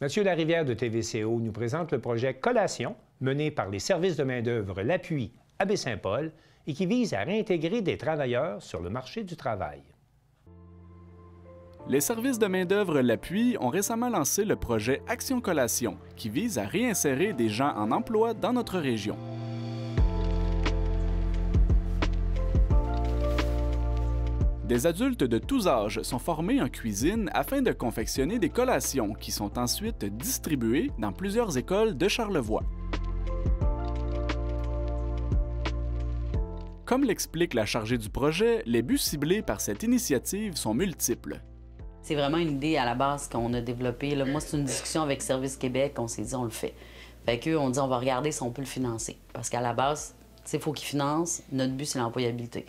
Mathieu Larivière de TVCO nous présente le projet Collation, mené par les services de main-d'œuvre L'Appui à Baie-Saint-Paul et qui vise à réintégrer des travailleurs sur le marché du travail. Les services de main-d'œuvre L'Appui ont récemment lancé le projet Action Collation, qui vise à réinsérer des gens en emploi dans notre région. Des adultes de tous âges sont formés en cuisine afin de confectionner des collations qui sont ensuite distribuées dans plusieurs écoles de Charlevoix. Comme l'explique la chargée du projet, les buts ciblés par cette initiative sont multiples. C'est vraiment une idée à la base qu'on a développée. Là, moi, c'est une discussion avec Service Québec, on s'est dit on le fait. Fait qu'eux, on dit on va regarder si on peut le financer. Parce qu'à la base, il faut qu'ils financent. Notre but, c'est l'employabilité.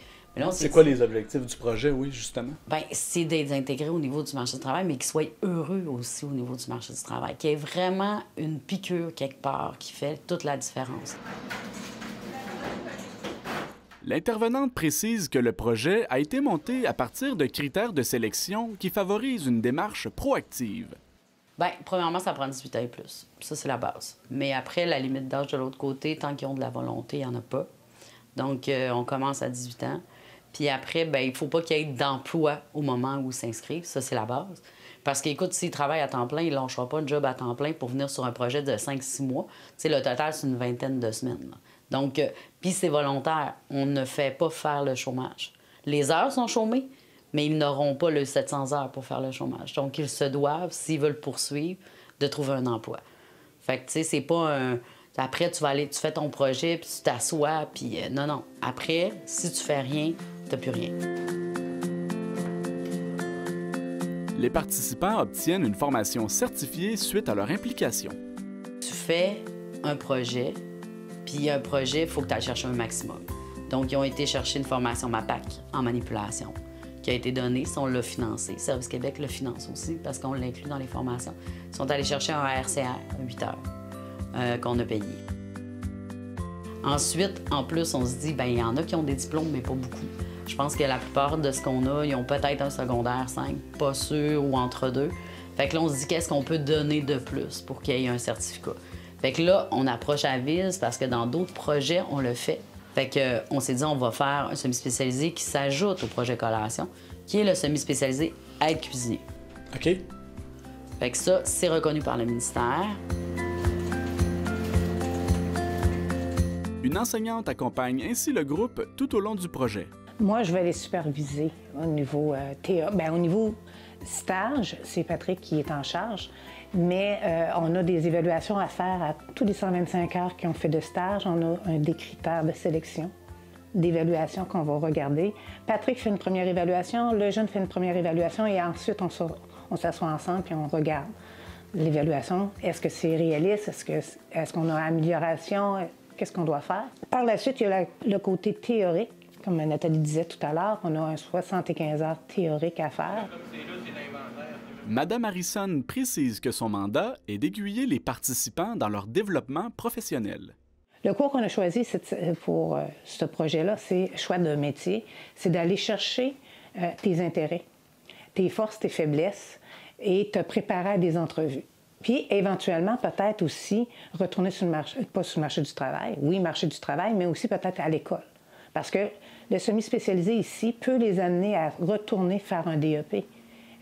C'est quoi les objectifs du projet, oui, justement? Bien, c'est d'être intégrés au niveau du marché du travail, mais qu'ils soient heureux aussi au niveau du marché du travail. Qu'il y ait vraiment une piqûre quelque part qui fait toute la différence. L'intervenante précise que le projet a été monté à partir de critères de sélection qui favorisent une démarche proactive. Bien, premièrement, ça prend 18 ans et plus. Ça, c'est la base. Mais après, la limite d'âge de l'autre côté, tant qu'ils ont de la volonté, il n'y en a pas. Donc, on commence à 18 ans. Puis après, bien, il ne faut pas qu'il y ait d'emploi au moment où ils s'inscrivent. Ça, c'est la base. Parce qu'écoute, s'ils travaillent à temps plein, ils ne lâcheront pas un job à temps plein pour venir sur un projet de 5-6 mois. Tu sais, le total, c'est une vingtaine de semaines. Là. Donc, puis c'est volontaire. On ne fait pas faire le chômage. Les heures sont chômées, mais ils n'auront pas le 700 heures pour faire le chômage. Donc, ils se doivent, s'ils veulent poursuivre, de trouver un emploi. Fait que, tu sais, c'est pas un... Après, tu fais ton projet, puis tu t'assois, puis non. Après, si tu fais rien, t'as plus rien. Les participants obtiennent une formation certifiée suite à leur implication. Tu fais un projet, puis un projet, il faut que tu ailles chercher un maximum. Donc, ils ont été chercher une formation MAPAC en manipulation qui a été donnée, si on l'a financé. Service Québec le finance aussi, parce qu'on l'inclut dans les formations. Ils sont allés chercher un RCR, 8 heures. Qu'on a payé. Ensuite, en plus, on se dit, bien, il y en a qui ont des diplômes, mais pas beaucoup. Je pense que la plupart de ce qu'on a, ils ont peut-être un secondaire 5, pas sûr, ou entre deux. Fait que là, on se dit qu'est-ce qu'on peut donner de plus pour qu'il y ait un certificat. Fait que là, on approche à Vise parce que dans d'autres projets, on le fait. Fait que on s'est dit on va faire un semi-spécialisé qui s'ajoute au projet collation, qui est le semi-spécialisé aide cuisinier. OK. Fait que ça, c'est reconnu par le ministère. Une enseignante accompagne ainsi le groupe tout au long du projet. Moi, je vais les superviser au niveau au niveau stage, c'est Patrick qui est en charge, mais on a des évaluations à faire à tous les 125 heures qui ont fait de stage. On a des critères de sélection, d'évaluation qu'on va regarder. Patrick fait une première évaluation, le jeune fait une première évaluation et ensuite on s'assoit ensemble et on regarde l'évaluation. Est-ce que c'est réaliste? Est-ce qu'on a amélioration? Qu'est-ce qu'on doit faire? Par la suite, il y a le côté théorique. Comme Nathalie disait tout à l'heure, on a un 75 heures théorique à faire. Madame Harrison précise que son mandat est d'aiguiller les participants dans leur développement professionnel. Le cours qu'on a choisi pour ce projet-là, c'est choix de métier. C'est d'aller chercher tes intérêts, tes forces, tes faiblesses et te préparer à des entrevues. Puis, éventuellement, peut-être aussi retourner sur le marché, pas sur le marché du travail, oui, marché du travail, mais aussi peut-être à l'école. Parce que le semi-spécialisé ici peut les amener à retourner faire un DEP.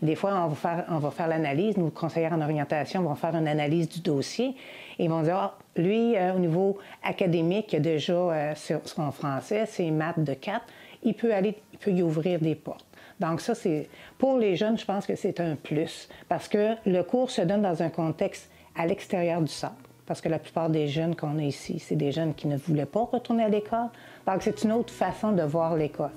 Des fois, on va faire l'analyse, nos conseillères en orientation vont faire une analyse du dossier et ils vont dire, ah, lui, au niveau académique, il a déjà son français, ses maths de 4, il peut y ouvrir des portes. Donc ça, c'est pour les jeunes, je pense que c'est un plus parce que le cours se donne dans un contexte à l'extérieur du centre. Parce que la plupart des jeunes qu'on a ici, c'est des jeunes qui ne voulaient pas retourner à l'école. Donc c'est une autre façon de voir l'école.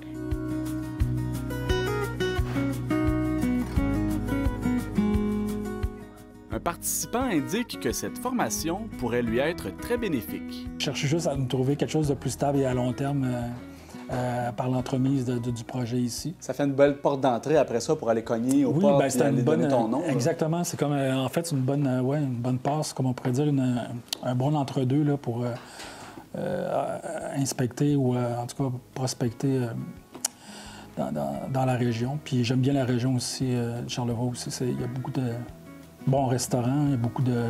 Un participant indique que cette formation pourrait lui être très bénéfique. Je cherche juste à nous trouver quelque chose de plus stable et à long terme par l'entremise du projet ici. Ça fait une belle porte d'entrée après ça pour aller cogner au portes et aller donner ton nom. Exactement. C'est comme, en fait, une bonne passe, comme on pourrait dire, un bon entre-deux là, pour inspecter ou en tout cas prospecter dans la région. Puis j'aime bien la région aussi, de Charlevoix aussi. Il y a beaucoup de bons restaurants, il y a beaucoup de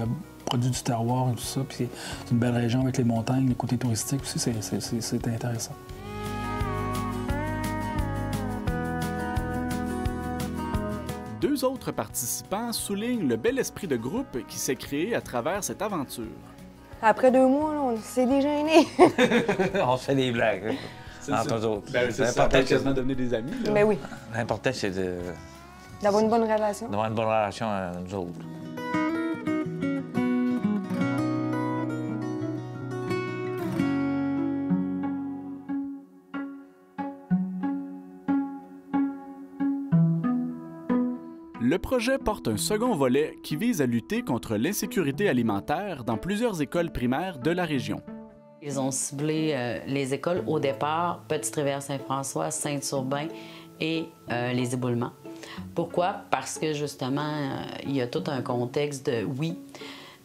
produits du terroir et tout ça. Puis c'est une belle région avec les montagnes, les côtés touristiques aussi, c'est intéressant. Deux autres participants soulignent le bel esprit de groupe qui s'est créé à travers cette aventure. Après 2 mois, là, on s'est déjeuné. On se fait des blagues entre nous autres. Ben, c'est important quasiment devenir des amis. Là. Ben oui. L'important, c'est d'avoir une bonne relation. D'avoir une bonne relation à nous autres. Le projet porte un second volet qui vise à lutter contre l'insécurité alimentaire dans plusieurs écoles primaires de la région. Ils ont ciblé les écoles au départ, Petite-Rivière-Saint-François, Saint-Urbain et les Éboulements. Pourquoi? Parce que justement, il y a tout un contexte de oui.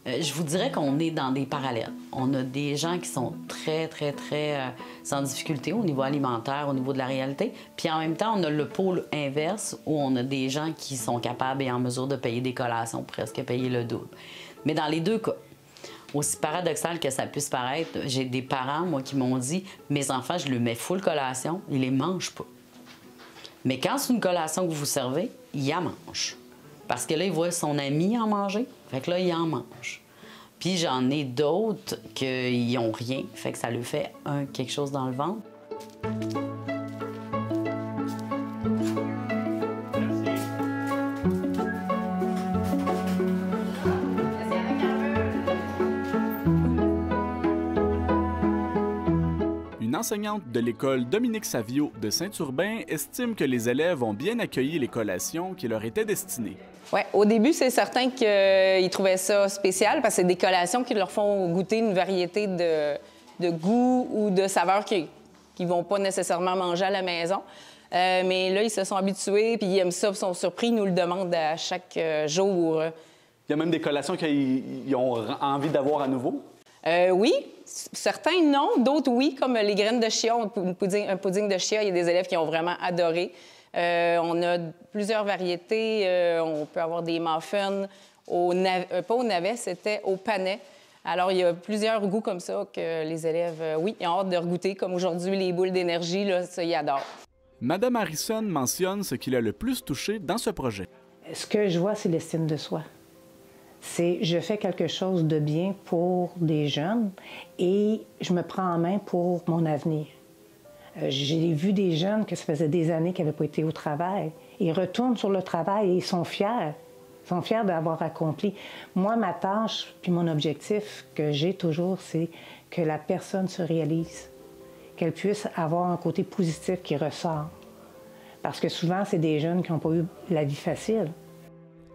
Je vous dirais qu'on est dans des parallèles. On a des gens qui sont très sans difficulté au niveau alimentaire, au niveau de la réalité. Puis en même temps, on a le pôle inverse où on a des gens qui sont capables et en mesure de payer des collations, presque payer le double. Mais dans les deux cas, aussi paradoxal que ça puisse paraître, j'ai des parents, moi, qui m'ont dit « Mes enfants, je leur mets full collation, ils les mangent pas. » Mais quand c'est une collation que vous servez, ils en mangent. Parce que là, il voit son ami en manger, fait que là, il en mange. Puis j'en ai d'autres qui n'ont rien, fait que ça lui fait quelque chose dans le ventre. Une enseignante de l'école Dominique Savio de Saint-Urbain estime que les élèves ont bien accueilli les collations qui leur étaient destinées. Oui, au début, c'est certain qu'ils trouvaient ça spécial parce que c'est des collations qui leur font goûter une variété de goûts ou de saveurs qu'ils ne vont pas nécessairement manger à la maison. Mais là, ils se sont habitués puis ils aiment ça, ils sont surpris, ils nous le demandent à chaque jour. Il y a même des collations qu'ils ont envie d'avoir à nouveau? Oui, Certains, non. D'autres, oui, comme les graines de chia, un pudding de chia. Il y a des élèves qui ont vraiment adoré. On a plusieurs variétés. On peut avoir des muffins, pas au navet, c'était au panais. Alors, il y a plusieurs goûts comme ça que les élèves, oui, ils ont hâte de regoûter, comme aujourd'hui, les boules d'énergie, là, ça, ils adorent. Madame Harrison mentionne ce qui l'a le plus touché dans ce projet. Ce que je vois, c'est l'estime de soi. C'est je fais quelque chose de bien pour des jeunes et je me prends en main pour mon avenir. J'ai vu des jeunes que ça faisait des années qu'ils n'avaient pas été au travail. Ils retournent sur le travail et ils sont fiers. Ils sont fiers d'avoir accompli. Moi, ma tâche, puis mon objectif que j'ai toujours, c'est que la personne se réalise, qu'elle puisse avoir un côté positif qui ressort. Parce que souvent, c'est des jeunes qui n'ont pas eu la vie facile.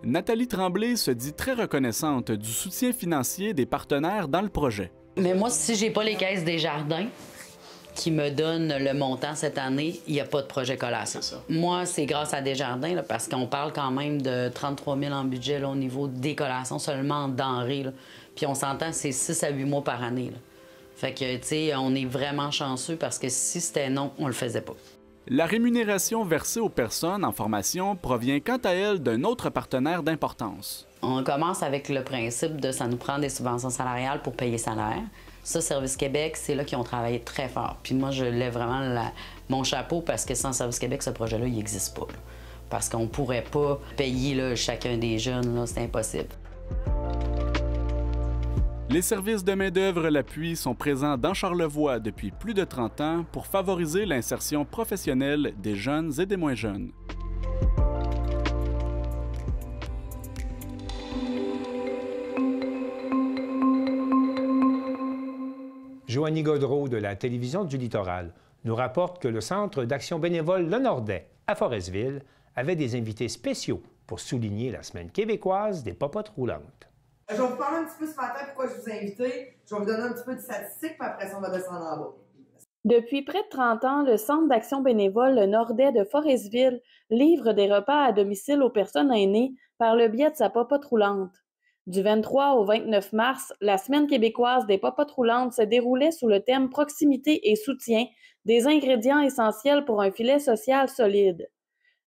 Nathalie Tremblay se dit très reconnaissante du soutien financier des partenaires dans le projet. Mais moi, si j'ai pas les caisses des jardins qui me donnent le montant cette année, il n'y a pas de projet Colasso. Moi, c'est grâce à Desjardins, là, parce qu'on parle quand même de 33 000 en budget là, au niveau des collations, seulement en denrées. Là. Puis on s'entend, c'est 6 à 8 mois par année. Là. Fait que, tu sais, on est vraiment chanceux parce que si c'était non, on le faisait pas. La rémunération versée aux personnes en formation provient quant à elle d'un autre partenaire d'importance. On commence avec le principe de ça nous prend des subventions salariales pour payer salaire. Ça, Service Québec, c'est là qu'ils ont travaillé très fort. Puis moi, je lève vraiment mon chapeau parce que sans Service Québec, ce projet-là, il n'existe pas. Là. Parce qu'on ne pourrait pas payer là, chacun des jeunes, c'est impossible. Les services de main-d'œuvre L'Appui sont présents dans Charlevoix depuis plus de 30 ans pour favoriser l'insertion professionnelle des jeunes et des moins jeunes. Joanie Gaudreault de la Télévision du Littoral nous rapporte que le Centre d'action bénévole Le Nordais à Forestville avait des invités spéciaux pour souligner la Semaine québécoise des popotes roulantes. Je vais vous parler un petit peu ce matin pourquoi je vous ai invité. Je vais vous donner un petit peu de statistiques, puis après ça, on va descendre en bas. Depuis près de 30 ans, le Centre d'action bénévole Le Nordais de Forestville livre des repas à domicile aux personnes aînées par le biais de sa popote roulante. Du 23 au 29 mars, la Semaine québécoise des popotes roulantes se déroulait sous le thème « Proximité et soutien, des ingrédients essentiels pour un filet social solide ».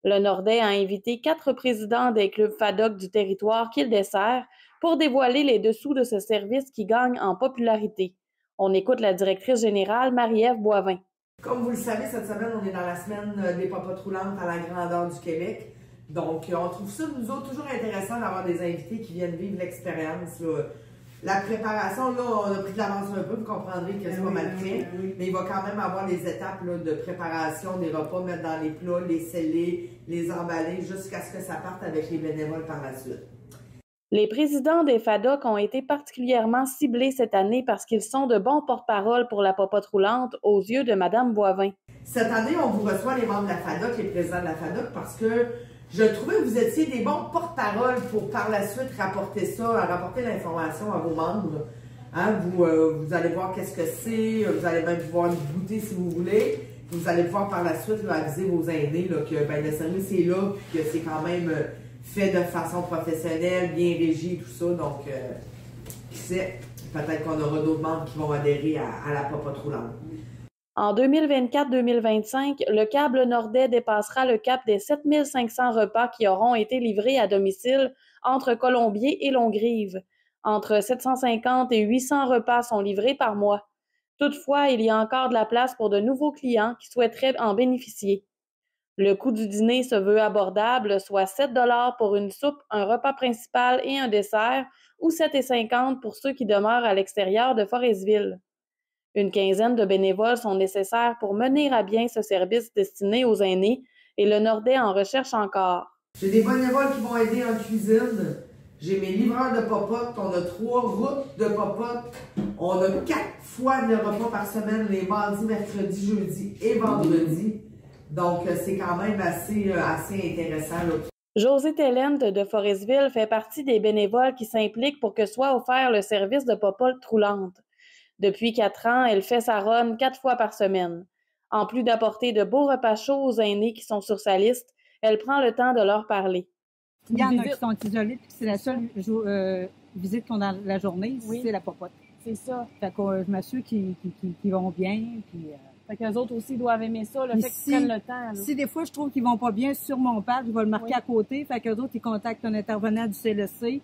Le Nordais a invité 4 présidents des clubs FADOC du territoire qu'il dessert pour dévoiler les dessous de ce service qui gagne en popularité. On écoute la directrice générale, Marie-Ève Boivin. Comme vous le savez, cette semaine, on est dans la Semaine des popotes roulantes à la grandeur du Québec. Donc, on trouve ça, nous autres, toujours intéressant d'avoir des invités qui viennent vivre l'expérience. La préparation, là, on a pris de l'avance un peu, vous comprendrez que c'est pas mal prêt, mais il va quand même avoir les étapes là, de préparation des repas, mettre dans les plats, les sceller, les emballer, jusqu'à ce que ça parte avec les bénévoles par la suite. Les présidents des FADOC ont été particulièrement ciblés cette année parce qu'ils sont de bons porte-parole pour la popote roulante aux yeux de Mme Boivin. Cette année, on vous reçoit les membres de la FADOC, les présidents de la FADOC, parce que je trouvais que vous étiez des bons porte-parole pour par la suite rapporter l'information à vos membres. Hein, vous allez voir qu'est-ce que c'est, vous allez même pouvoir goûter si vous voulez. Vous allez pouvoir par la suite là, aviser vos aînés là, que le service est là, puis que c'est quand même fait de façon professionnelle, bien régi et tout ça. Donc, qui sait, peut-être qu'on aura d'autres membres qui vont adhérer à la popote roulante. En 2024-2025, le câble Nordais dépassera le cap des 7500 repas qui auront été livrés à domicile entre Colombier et Longrive. Entre 750 et 800 repas sont livrés par mois. Toutefois, il y a encore de la place pour de nouveaux clients qui souhaiteraient en bénéficier. Le coût du dîner se veut abordable, soit 7 $ pour une soupe, un repas principal et un dessert, ou 7,50 $ pour ceux qui demeurent à l'extérieur de Forestville. Une quinzaine de bénévoles sont nécessaires pour mener à bien ce service destiné aux aînés et le Nordais en recherche encore. J'ai des bénévoles qui vont aider en cuisine. J'ai mes livreurs de popotes. On a 3 routes de popotes. On a 4 fois de repas par semaine, les mardis, mercredis, jeudis et vendredis. Donc, c'est quand même assez intéressant. Là. Josée Tellente de Forestville fait partie des bénévoles qui s'impliquent pour que soit offert le service de popote roulante. Depuis 4 ans, elle fait sa run 4 fois par semaine. En plus d'apporter de beaux repas chauds aux aînés qui sont sur sa liste, elle prend le temps de leur parler. Il y en a qui sont isolés, puis c'est la seule visite qu'on a la journée, c'est la popote. C'est ça. Fait que je m'assure qu'ils vont bien. Puis, fait qu'eux autres aussi doivent aimer ça, le fait qu'ils prennent le temps. Là. Si des fois je trouve qu'ils vont pas bien sur mon pad, je vais le marquer à côté. Fait qu'eux autres, ils contactent un intervenant du CLSC.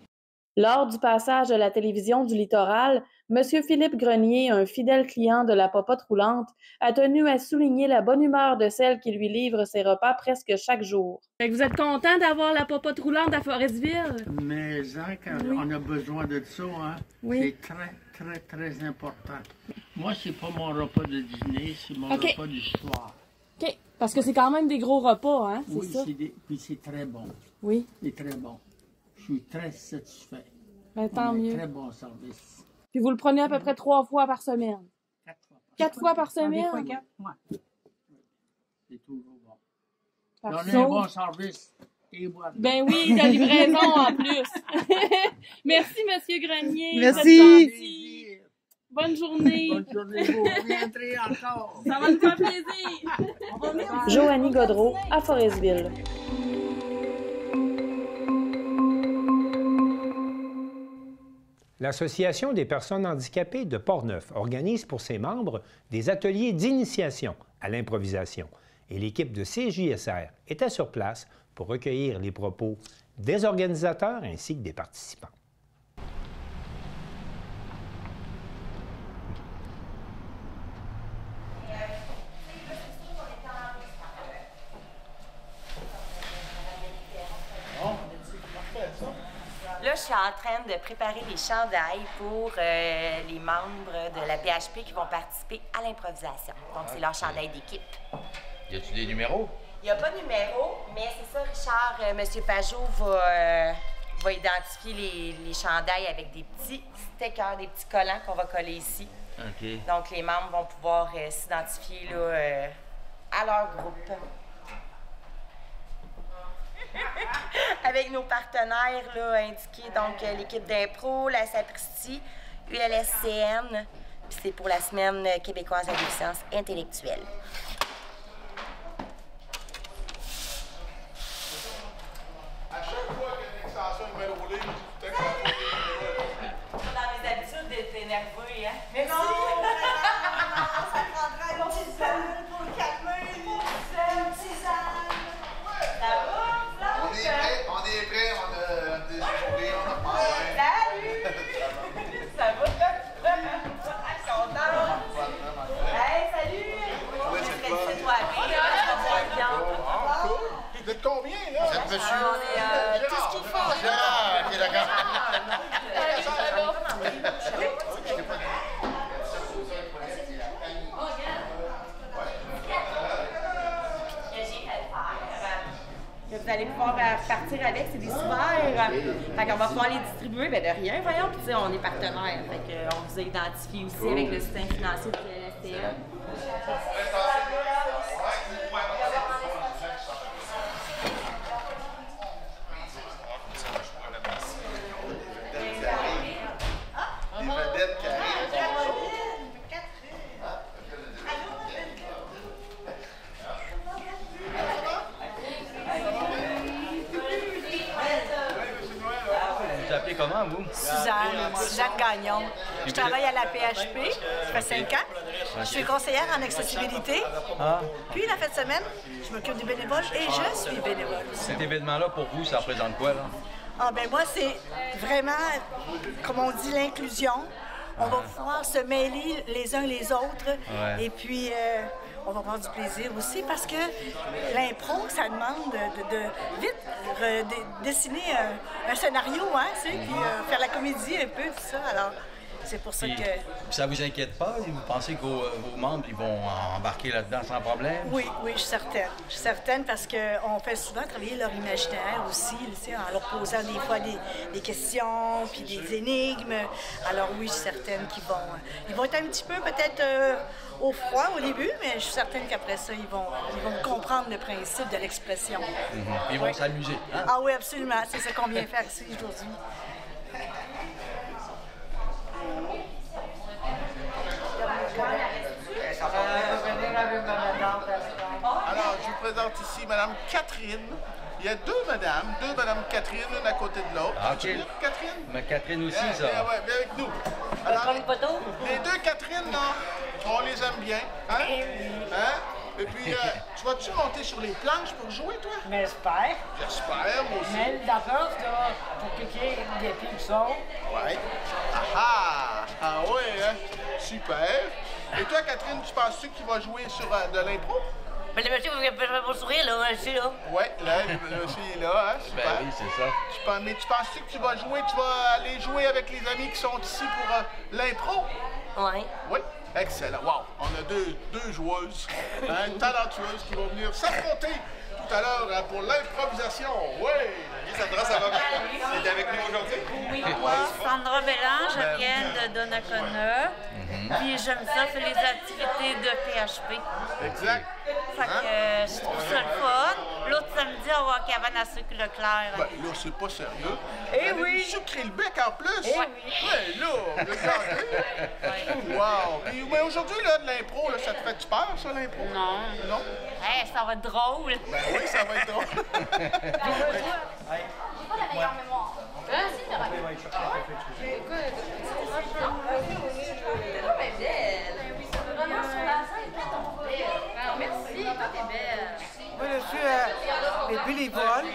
Lors du passage de la télévision du littoral, M. Philippe Grenier, un fidèle client de la popote roulante, a tenu à souligner la bonne humeur de celle qui lui livre ses repas presque chaque jour. Fait que vous êtes content d'avoir la popote roulante à Forestville? Mais quand on a besoin de ça, hein, c'est très, très, très important. Moi, c'est pas mon repas de dîner, c'est mon repas du soir. OK. Parce que c'est quand même des gros repas, hein? Oui, puis c'est très bon. Oui. C'est très bon. Je suis très satisfait. Ben, tant mieux. Très bon service. Puis vous le prenez à peu près 3 fois par semaine? 4 fois. 4 fois par semaine? 4 fois. C'est toujours bon. Parfait. Donnez un bon service. Et voilà. Ben oui, de livraison en plus. Merci, M. Grenier. Merci. Bonne journée. Bonne journée. Vous reviendrez encore. Ça va nous faire plaisir. Joanie Godreau, à Forestville. L'Association des personnes handicapées de Portneuf organise pour ses membres des ateliers d'initiation à l'improvisation. Et l'équipe de CJSR était sur place pour recueillir les propos des organisateurs ainsi que des participants. Là, je suis en train de préparer les chandails pour les membres de la PHP qui vont participer à l'improvisation. Donc, c'est leur chandail d'équipe. Y a-tu des numéros? Il n'y a pas de numéro, mais c'est ça, Richard, M. Pajot va identifier les chandails avec des petits stickers, des petits collants qu'on va coller ici. OK. Donc, les membres vont pouvoir s'identifier là, à leur groupe. Avec nos partenaires là, indiqués, donc l'équipe d'impro, la Sapristi, ULSCN, puis c'est pour la Semaine québécoise à déficience intellectuelle. À chaque fois qu'il y a une extension de main roulée, tu te Dans mes habitudes d'être nerveux, hein? Mais non, ça prendrait une petite cellule pour le calmer, une tisane. Ça va? On est prêts, on a des sourires, on a pas. Salut! Ça va? Hey, salut! C'est toi, Vous êtes combien, là? Vous êtes monsieur? On est tout ce qu'il faut. Gérard, OK, d'accord. Vous allez pouvoir partir avec, c'est des souverains. Fait qu'on va pouvoir les distribuer, ben de rien, voyons. Puis tu sais, on est partenaires. Fait qu'on vous a identifié aussi avec le système financier de la STE. Comment, vous? Suzanne Gagnon. Je travaille à la PHP, ça fait 5 ans. Je suis conseillère en accessibilité. Puis, la fin de semaine, je m'occupe des bénévoles et je suis bénévole. Cet événement-là, pour vous, ça représente quoi, là? Ben moi, c'est vraiment, comme on dit, l'inclusion. On va pouvoir se mêler les uns les autres. Ouais. Et puis, on va avoir du plaisir aussi parce que l'impro, ça demande de vite dessiner un scénario, hein, tu sais, puis faire la comédie un peu, tout ça. Alors, c'est pour ça que... Ça vous inquiète pas? Vous pensez que vos membres ils vont embarquer là-dedans sans problème? Oui, je suis certaine. Je suis certaine parce qu'on fait souvent travailler leur imaginaire aussi, tu sais, en leur posant des fois des questions, puis des énigmes. Alors oui, je suis certaine qu'ils vont être un petit peu peut-être au froid au début, mais je suis certaine qu'après ça, ils vont comprendre le principe de l'expression. Ils vont s'amuser. Hein? Ah oui, absolument. C'est ça qu'on vient faire ici aujourd'hui. Alors, je vous présente ici Mme Catherine. Il y a deux Mme Catherine, l'une à côté de l'autre. Ah, OK. Catherine? Mais Catherine aussi, ça. Oui, viens avec nous. Alors, les deux Catherine, là, on les aime bien. Hein? Hein? Et puis, tu vas-tu monter sur les planches pour jouer, toi? Mais j'espère. J'espère, moi aussi. Mais d'accord, pour cliquer des pieds qui sont. Ouais. Ah ouais, hein? Super. Et toi, Catherine, tu penses-tu qu'il va jouer sur de l'impro? Mais le monsieur, vous avez mon sourire, là, monsieur, là. Ouais, là, le monsieur est là, hein? Super. Ben oui, c'est ça. Mais tu penses-tu que tu vas aller jouer avec les amis qui sont ici pour l'impro? Oui. Oui. Excellent. Wow! On a deux joueuses talentueuses qui vont venir s'affronter tout à l'heure pour l'improvisation. Oui! Sandra, ça va bien? Tu es avec nous aujourd'hui? Oui, moi, Sandra Bélan, je viens de Donnacona. Puis j'aime ça, faire les activités de PHP. Exact. Fait que je trouve ça le fun. L'autre samedi, on va à cabane à sucre Leclerc. Ben là, c'est pas sérieux. Eh oui! Sucré le bec en plus? Eh oui! Ouais, là, regardez! Wow! Puis, mais aujourd'hui, là, de l'impro, là, ça te fait-tu peur, ça, l'impro? Non. Non? Hey, ça va être drôle. Ben oui, ça va être drôle. J'ai pas la meilleure mémoire. Si, mais vraiment sur la scène, merci, toi, t'es belle. Moi, je suis les bénévoles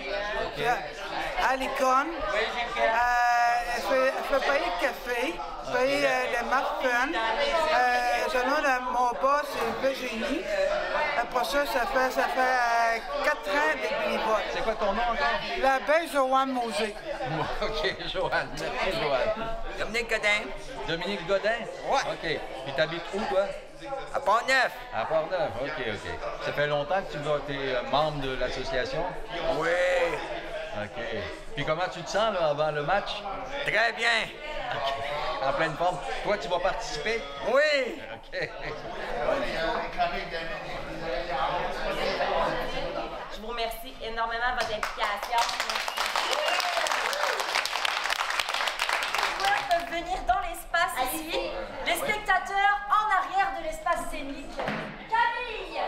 à l'icône. Je fais payer le café, je paye les muffins. Je donne mon boss, c'est Virginie. Après ça, ça fait 4 ans d'être bénévole. C'est quoi ton nom encore? La belle Joanne Mosé. OK, Joanne. Merci, Joanne. Dominique Godin. Dominique Godin? Ouais. OK. Puis t'habites où, toi? À Port-Neuf. À Port-Neuf, OK. Ça fait longtemps que tu es membre de l'association? Oui. OK. Puis comment tu te sens là, avant le match? Très bien. OK. En pleine forme. Toi, tu vas participer? Oui. OK. Je vous remercie énormément de votre implication. Les joueurs peuvent venir dans l'espace ici. Les spectateurs en arrière de l'espace scénique. Camille!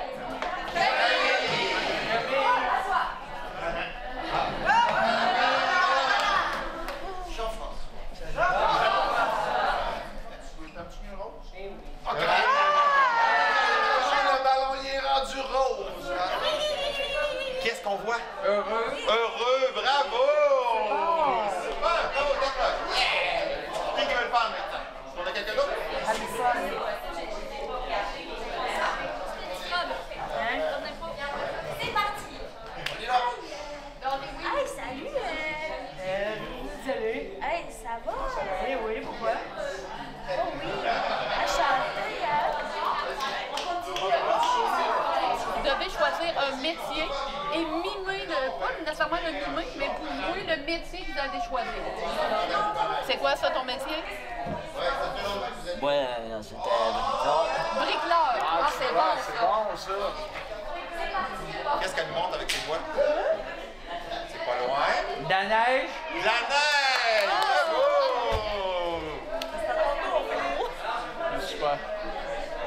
Le ballon, il est rendu rose. Qu'est-ce qu'on voit? Heureux. Heureux, bravo! Super, bravo, d'accord. Qui veut le faire maintenant? On a quelqu'un d'autre? C'est parti! On est là. Hey, salut! Salut. Hey, ça va? Eh oui, pourquoi? Oh oui! Enchantée, On continue. Vous devez choisir un métier et mimer, pas nécessairement le mimer, mais pour jouer le métier que vous allez choisir. C'est quoi ça, ton métier? Moi, c'était bricoleur. Bricoleur. Ah, c'est bon, ça. C'est bon, ça. Qu'est-ce qu'elle monte avec ses doigts? C'est pas loin. De la neige. De la neige! Bravo! Super.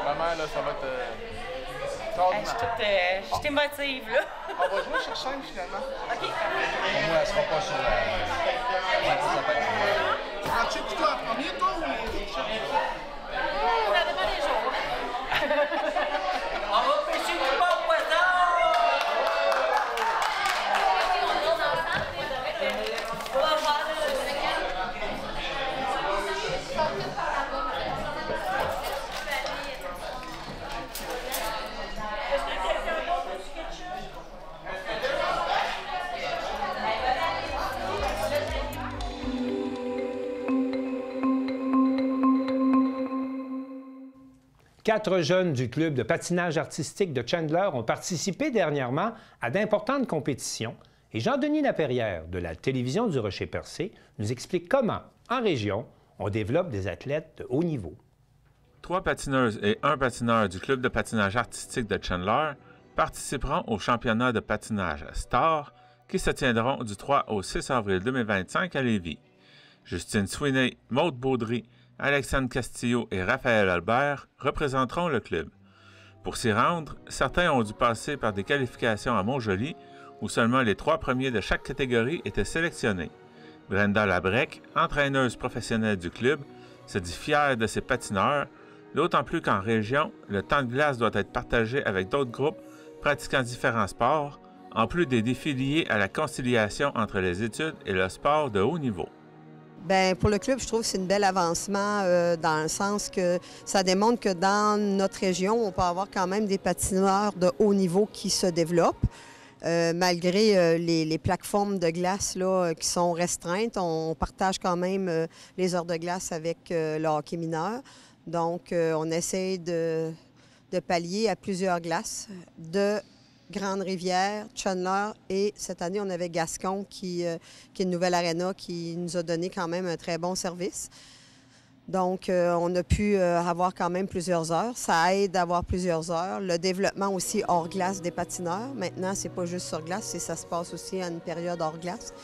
Vraiment, là, ça va être... Je t'émotive, là. On va jouer sur scène, finalement. OK. Moi, elle sera pas sur la... Prends-tu que toi en premier, toi, ou les autres? Ça dépend des jours. On va pêcher du bon poisson! Quatre jeunes du club de patinage artistique de Chandler ont participé dernièrement à d'importantes compétitions et Jean-Denis Laperrière de la télévision du Rocher-Percé nous explique comment, en région, on développe des athlètes de haut niveau. 3 patineuses et 1 patineur du club de patinage artistique de Chandler participeront au championnat de patinage Star qui se tiendront du 3 au 6 avril 2025 à Lévis. Justine Sweeney, Maude Baudry, Alexandre Castillo et Raphaël Albert représenteront le club. Pour s'y rendre, certains ont dû passer par des qualifications à Montjoly, où seulement les 3 premiers de chaque catégorie étaient sélectionnés. Brenda Labrec, entraîneuse professionnelle du club, se dit fière de ses patineurs, d'autant plus qu'en région, le temps de glace doit être partagé avec d'autres groupes pratiquant différents sports, en plus des défis liés à la conciliation entre les études et le sport de haut niveau. Bien, pour le club, je trouve que c'est un bel avancement dans le sens que ça démontre que dans notre région, on peut avoir quand même des patineurs de haut niveau qui se développent. Malgré les plateformes de glace là, qui sont restreintes, on partage quand même les heures de glace avec le hockey mineur. Donc, on essaie de pallier à plusieurs glaces de Grande-Rivière, Chandler et cette année, on avait Gascon qui est une nouvelle aréna qui nous a donné quand même un très bon service. Donc, on a pu avoir quand même plusieurs heures. Ça aide d'avoir plusieurs heures. Le développement aussi hors glace des patineurs. Maintenant, c'est pas juste sur glace, ça se passe aussi à une période hors glace.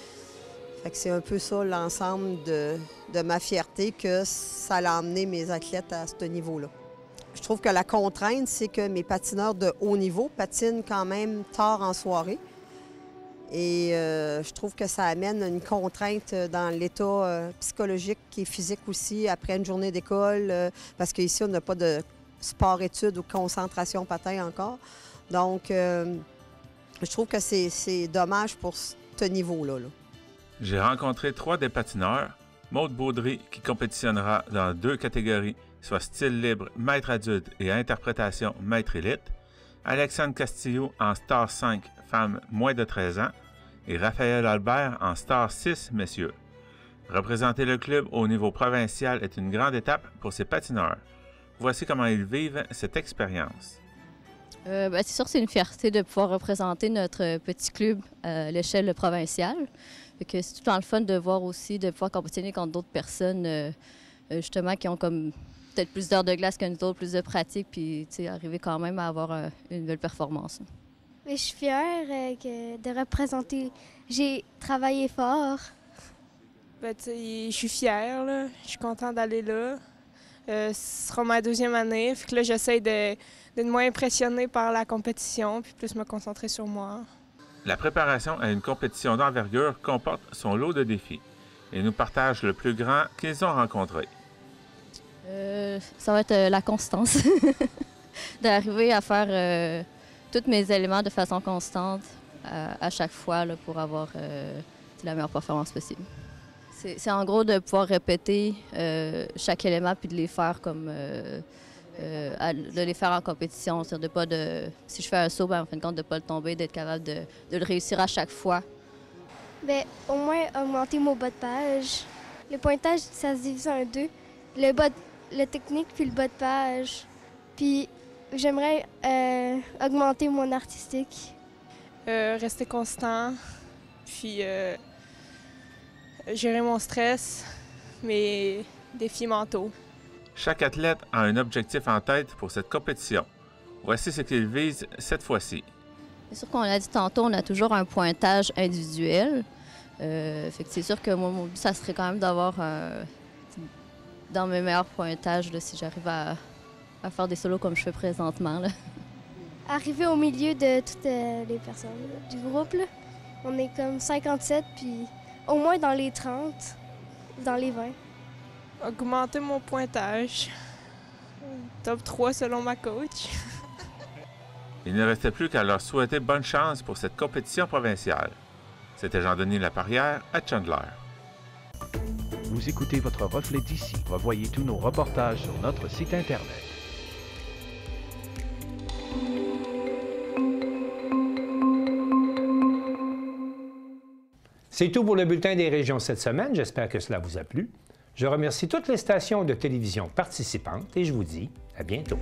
Fait que c'est un peu ça l'ensemble de ma fierté que ça a emmené mes athlètes à ce niveau-là. Je trouve que la contrainte, c'est que mes patineurs de haut niveau patinent quand même tard en soirée. Et je trouve que ça amène une contrainte dans l'état psychologique et physique aussi après une journée d'école, parce qu'ici, on n'a pas de sport-études ou concentration patin encore. Donc, je trouve que c'est dommage pour ce niveau-là. J'ai rencontré 3 des patineurs, Maude Baudry qui compétitionnera dans 2 catégories, soit style libre, maître adulte et interprétation, maître élite, Alexandre Castillo en Star 5, femme moins de 13 ans, et Raphaël Albert en Star 6, messieurs. Représenter le club au niveau provincial est une grande étape pour ces patineurs. Voici comment ils vivent cette expérience. C'est sûr que c'est une fierté de pouvoir représenter notre petit club à l'échelle provinciale. C'est tout le temps le fun de voir aussi, de pouvoir compétitionner contre d'autres personnes justement qui ont comme peut-être plus d'heures de glace que nous autres, plus de pratique, puis arriver quand même à avoir une belle performance. Je suis fière de représenter. J'ai travaillé fort. Je suis fière, là. Je suis contente d'aller là. Ce sera ma 2e année, fait que là, j'essaie d'être moins impressionnée par la compétition, puis plus me concentrer sur moi. La préparation à une compétition d'envergure comporte son lot de défis et nous partage le plus grand qu'ils ont rencontré. Ça va être la constance. D'arriver à faire tous mes éléments de façon constante à chaque fois là, pour avoir la meilleure performance possible. C'est en gros de pouvoir répéter chaque élément puis de les faire comme de les faire en compétition. Si je fais un saut, en fin de compte, de ne pas le tomber, d'être capable de le réussir à chaque fois. Bien, au moins augmenter mon bas de page. Le pointage, ça se divise en 2. Le technique puis le bas de page. Puis j'aimerais augmenter mon artistique. Rester constant, puis gérer mon stress, mes défis mentaux. Chaque athlète a un objectif en tête pour cette compétition. Voici ce qu'il vise cette fois-ci. C'est sûr qu'on l'a dit tantôt, on a toujours un pointage individuel. C'est sûr que moi, mon but, ça serait quand même d'avoir dans mes meilleurs pointages, là, si j'arrive à faire des solos comme je fais présentement. Là. Arriver au milieu de toutes les personnes du groupe, là. On est comme 57, puis au moins dans les 30, dans les 20. Augmenter mon pointage. Top 3 selon ma coach. Il ne restait plus qu'à leur souhaiter bonne chance pour cette compétition provinciale. C'était Jean-Denis Laparrière à Chandler. Vous écoutez votre reflet d'ici. Revoyez tous nos reportages sur notre site Internet. C'est tout pour le bulletin des régions cette semaine. J'espère que cela vous a plu. Je remercie toutes les stations de télévision participantes et je vous dis à bientôt.